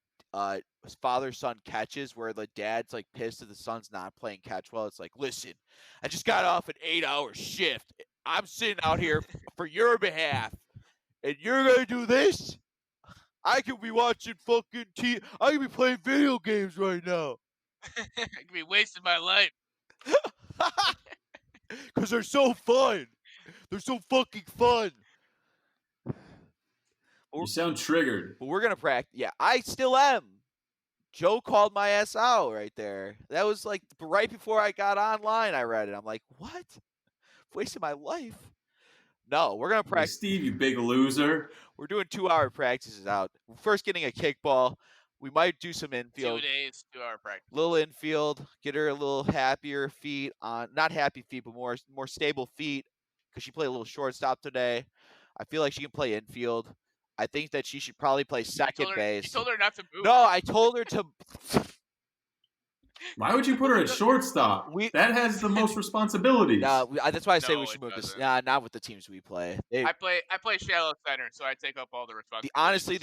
father-son catches where the dad's like pissed that the son's not playing catch well. It's like, listen, I just got off an 8-hour shift. I'm sitting out here for your behalf. And you're going to do this? I could be watching fucking TV. I could be playing video games right now. I could be wasting my life. Because they're so fun. They're so fucking fun. You sound triggered. But we're going to practice. Yeah, I still am. Joe called my ass out right there. That was like right before I got online, I read it. I'm like, what? Wasting my life. No, we're going to practice. Hey, Steve, you big loser. We're doing 2-hour practices out. We're first getting a kickball. We might do some infield. 2 days, 2-hour practice. Little infield. Get her a little happier feet on. Not happy feet, but more stable feet. Because she played a little shortstop today. I feel like she can play infield. I think that she should probably play second base. You told her not to move. No, I told her to. Why would you put her at shortstop? That has the most responsibilities. That's why I say we should move this. Nah, not with the teams we play. I play shallow center, so I take up all the responsibility. Honestly,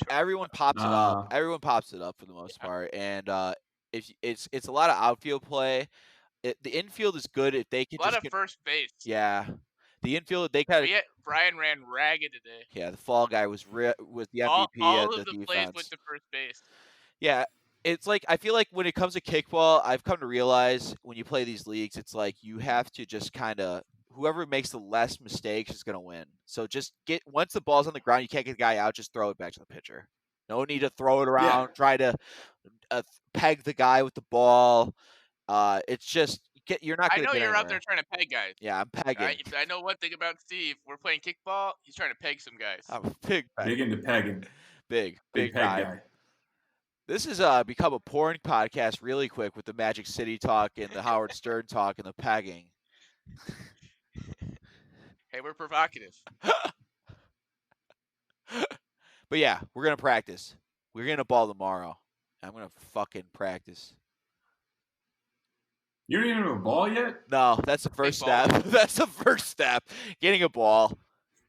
everyone pops it up. Everyone pops it up for the most part, and it's a lot of outfield play. The infield is good if they can. A lot of first base. Yeah, the infield they kind of. Brian ran ragged today. Yeah, the fall guy was the MVP all of the defense. plays went to first base. Yeah. It's like I feel like when it comes to kickball, I've come to realize when you play these leagues, it's like you have to just kind of whoever makes the less mistakes is going to win. So just once the ball's on the ground, you can't get the guy out. Just throw it back to the pitcher. No need to throw it around. Try to peg the guy with the ball. It's just you're not going to get anywhere. I know you're out there trying to peg guys. Yeah, I'm pegging. I know one thing about Steve. We're playing kickball. He's trying to peg some guys. I'm a big into pegging. Big peg guy. This has become a porn podcast really quick with the Magic City talk and the Howard Stern talk and the pegging. Hey, we're provocative. But yeah, we're going to practice. We're going to ball tomorrow. I'm going to fucking practice. You don't even have a ball yet? No, that's the first step. That's the first step. Getting a ball,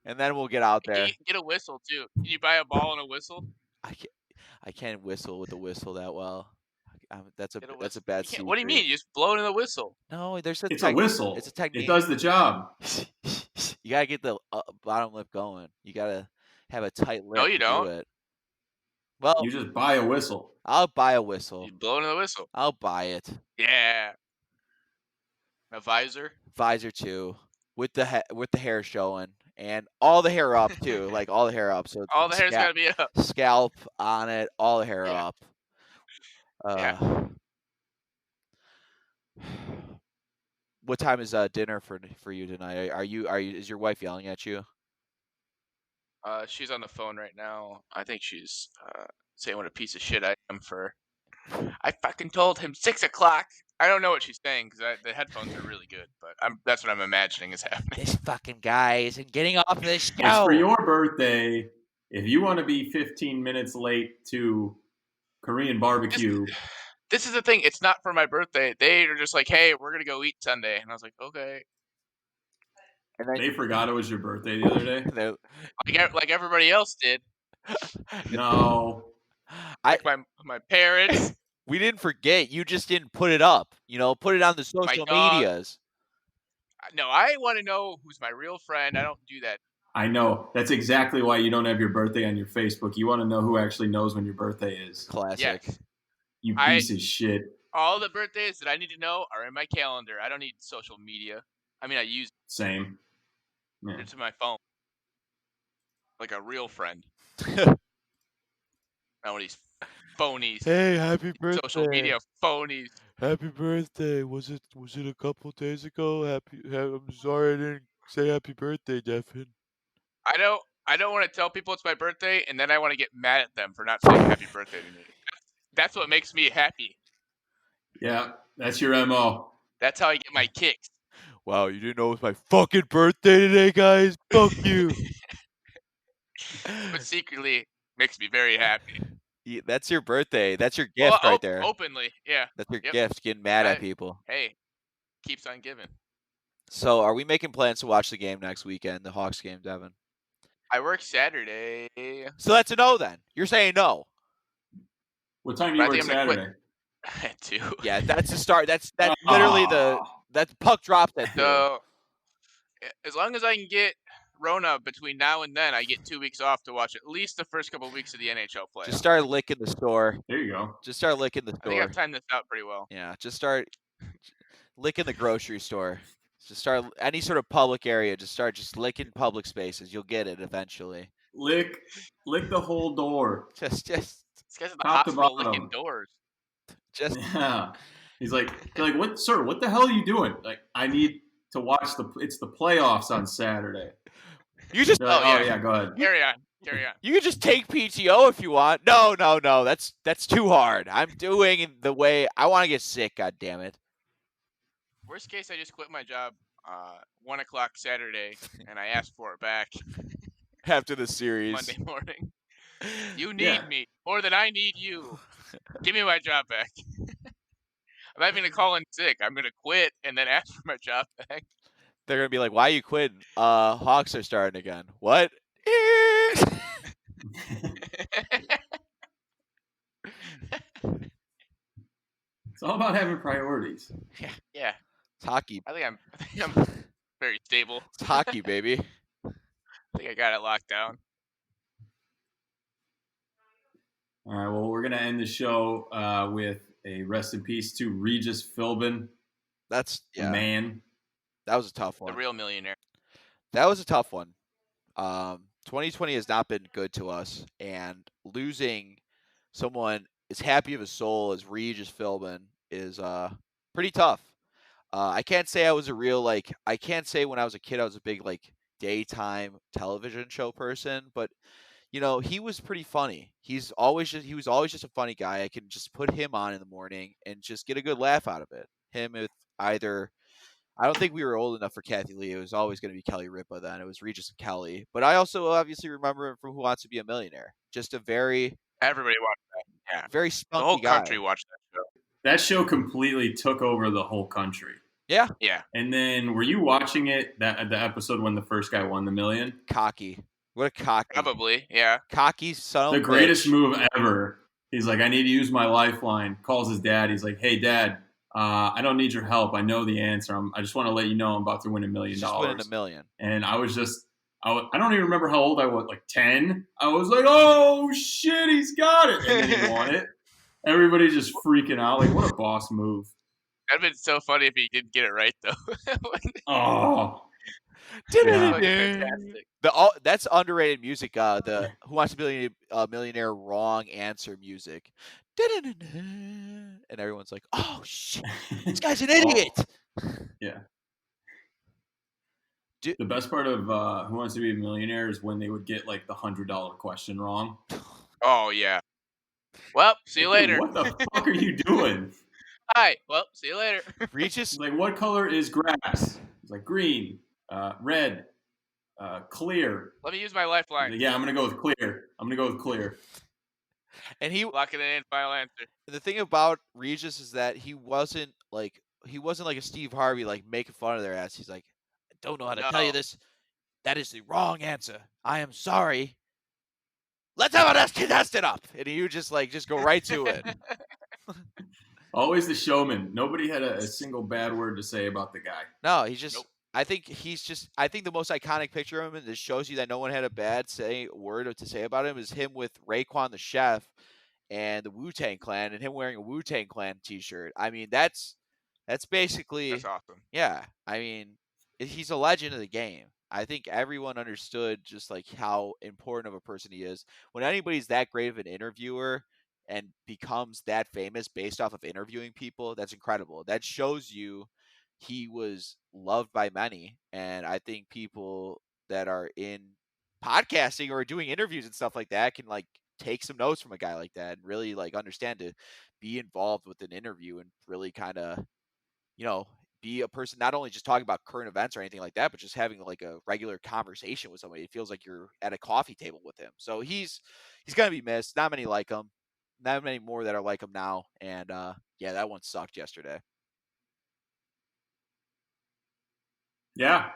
and then we'll get out there. Get a whistle, too. Can you buy a ball and a whistle? I can't whistle with a whistle that well. That's a bad secret. What do you mean? You just blow into the whistle. No, it's a whistle. It's a technique. It does the job. You got to get the bottom lip going. You got to have a tight lip. No, you don't. Do it. Well, you just buy a whistle. I'll buy a whistle. You blow into the whistle. I'll buy it. Yeah. A visor? Visor too, with the hair showing and all the hair up too, like all the hair up. So all the hair's gotta be up. Scalp on it, all the hair up. Yeah. What time is dinner for you tonight? Is your wife yelling at you? She's on the phone right now. I think she's saying what a piece of shit I am for. I fucking told him 6 o'clock. I don't know what she's saying because the headphones are really good, but that's what I'm imagining is happening. This fucking guy isn't getting off the show. It's for your birthday. If you want to be 15 minutes late to Korean barbecue. This is the thing. It's not for my birthday. They are just like, hey, we're going to go eat Sunday. And I was like, okay. And then, they forgot it was your birthday the other day? like everybody else did. No. Like my parents. We didn't forget. You just didn't put it up. Put it on the social medias. No, I want to know who's my real friend. I don't do that. I know. That's exactly why you don't have your birthday on your Facebook. You want to know who actually knows when your birthday is. Classic. Yes. You piece of shit. All the birthdays that I need to know are in my calendar. I don't need social media. I mean, I use it. Same. Yeah. It's my phone. Like a real friend. Not one of these phonies. Hey, happy birthday. Social media phonies. Happy birthday. Was it a couple days ago? I'm sorry I didn't say happy birthday, Devin. I don't want to tell people it's my birthday, and then I want to get mad at them for not saying happy birthday to me. That's what makes me happy. Yeah, that's your MO. That's how I get my kicks. Wow, you didn't know it was my fucking birthday today, guys? Fuck you. But secretly makes me very happy. Yeah, that's your birthday. That's your gift right there. Openly, yeah. That's your gift, getting mad at people. Hey, keeps on giving. So are we making plans to watch the game next weekend, the Hawks game, Devin? I work Saturday. So that's a no then. You're saying no. What time do you work Saturday? At 2. Yeah, that's the start. That's literally that puck drops at 2. So as long as I can get Rona between now and then, I get 2 weeks off to watch at least the first couple of weeks of the NHL playoffs. Just start licking the store. There you go. Just start licking the store. I think I've timed this out pretty well. Yeah, just start licking the grocery store. Just start any sort of public area. Just start licking public spaces. You'll get it eventually. Lick the whole door. Just. This guy's at the hospital licking doors. Yeah. He's like, what, sir? What the hell are you doing? Like, I need to watch it's the playoffs on Saturday. You just like, oh yeah, go ahead. Carry on. You can just take PTO if you want. No. That's too hard. I'm doing the way I want to get sick. God damn it. Worst case, I just quit my job 1 o'clock Saturday, and I asked for it back after the series Monday morning. You need me more than I need you. Give me my job back. I'm not even gonna call in sick. I'm gonna quit and then ask for my job back. They're gonna be like, "Why are you quitting? Hawks are starting again." What? It's all about having priorities. Yeah. It's hockey. I think I'm very stable. It's hockey, baby. I think I got it locked down. All right. Well, we're gonna end the show with a rest in peace to Regis Philbin. That's man. That was a tough one. The real millionaire. That was a tough one. 2020 has not been good to us, and losing someone as happy of a soul as Regis Philbin is pretty tough. I can't say I was a real I can't say when I was a kid I was a big daytime television show person, but he was pretty funny. He was always just a funny guy. I can just put him on in the morning and just get a good laugh out of it. Him with either I don't think we were old enough for Kathy Lee. It was always going to be Kelly Ripa then. It was Regis and Kelly. But I also obviously remember him from Who Wants to Be a Millionaire. Just a very everybody watched that. Yeah, very spunky the whole guy. Country watched that show. That show completely took over the whole country. Yeah. And then, were you watching it the episode when the first guy won the million? Cocky. What a cocky. Probably, yeah. Cocky son. The greatest move ever. He's like, I need to use my lifeline. Calls his dad. He's like, hey, Dad, I don't need your help. I know the answer. I just want to let you know I'm about to win $1 million. Just winning $1 million. And I was just, I don't even remember how old I was, 10. I was like, oh, shit, he's got it. And then he won it. Everybody's just freaking out. Like, what a boss move. That'd been so funny if he didn't get it right, though. Oh. Fantastic. That's underrated music. The Who Wants to Be a Millionaire wrong answer music. And everyone's like, oh, shit, this guy's an idiot. Yeah. The best part of Who Wants to Be a Millionaire is when they would get the $100 question wrong. Oh, yeah. Well, see you later. What the fuck are you doing? Hi. Well, see you later. Regis, what color is grass? He's like, green, red, clear. Let me use my lifeline. Yeah, I'm going to go with clear. And he locking it in, final answer. The thing about Regis is that he wasn't like a Steve Harvey making fun of their ass. He's like, I don't know how to tell you this. That is the wrong answer. I am sorry. Let's have a contestant up. And you just go right to it. Always the showman. Nobody had a single bad word to say about the guy. No, he's just. Nope. I think the most iconic picture of him, and this shows you that no one had a bad word to say about him, is him with Raekwon the chef and the Wu-Tang Clan, and him wearing a Wu-Tang Clan t-shirt. I mean, that's basically. That's awesome. Yeah, I mean, he's a legend of the game. I think everyone understood just how important of a person he is. When anybody's that great of an interviewer and becomes that famous based off of interviewing people, that's incredible. That shows you he was loved by many. And I think people that are in podcasting or doing interviews and stuff like that can take some notes from a guy like that and really understand to be involved with an interview and really kind of, be a person not only just talking about current events or anything like that, but just having a regular conversation with somebody. It feels like you're at a coffee table with him. So he's going to be missed. Not many like him. Not many more that are like him now. And yeah, that one sucked yesterday. Yeah.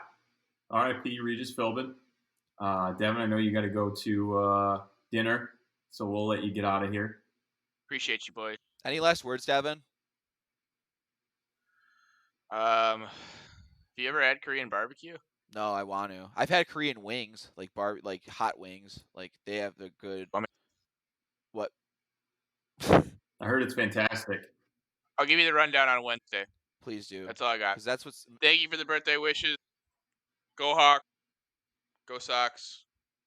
R.I.P. Regis Philbin. Devin, I know you got to go to dinner, so we'll let you get out of here. Appreciate you, boys. Any last words, Devin? Have you ever had Korean barbecue? No, I want to. I've had Korean wings, like hot wings. They have the good. What? I heard it's fantastic. I'll give you the rundown on Wednesday. Please do. That's all I got. 'Cause that's what's. Thank you for the birthday wishes. Go Hawks. Go Sox.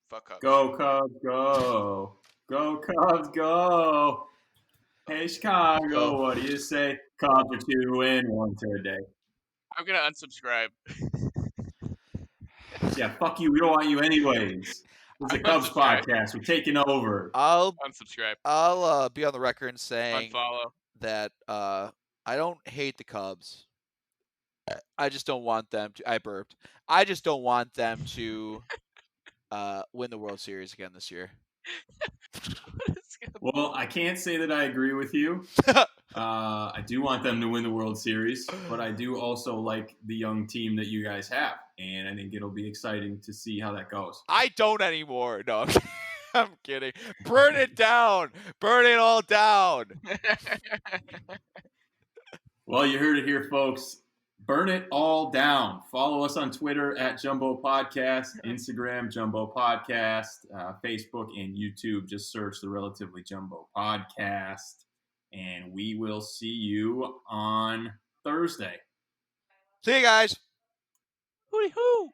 Fuck Cubs. Go Cubs, go. Go Cubs, go. Hey, Chicago, what do you say? Cubs are 2-1 today. I'm going to unsubscribe. Yeah, fuck you. We don't want you anyways. It's a Cubs podcast. We're taking over. I'll unsubscribe. I'll be on the record saying unfollow that I don't hate the Cubs. I just don't want them to. I burped. I just don't want them to win the World Series again this year. Well, I can't say that I agree with you. I do want them to win the World Series, but I do also like the young team that you guys have, and I think it'll be exciting to see how that goes. I don't anymore. No, I'm kidding. Burn it down. Burn it all down. Well, you heard it here, folks. Burn it all down. Follow us on Twitter at Jumbo Podcast, Instagram Jumbo Podcast, Facebook and YouTube. Just search the Relatively Jumbo Podcast. And we will see you on Thursday. See you guys. Hooty hoo.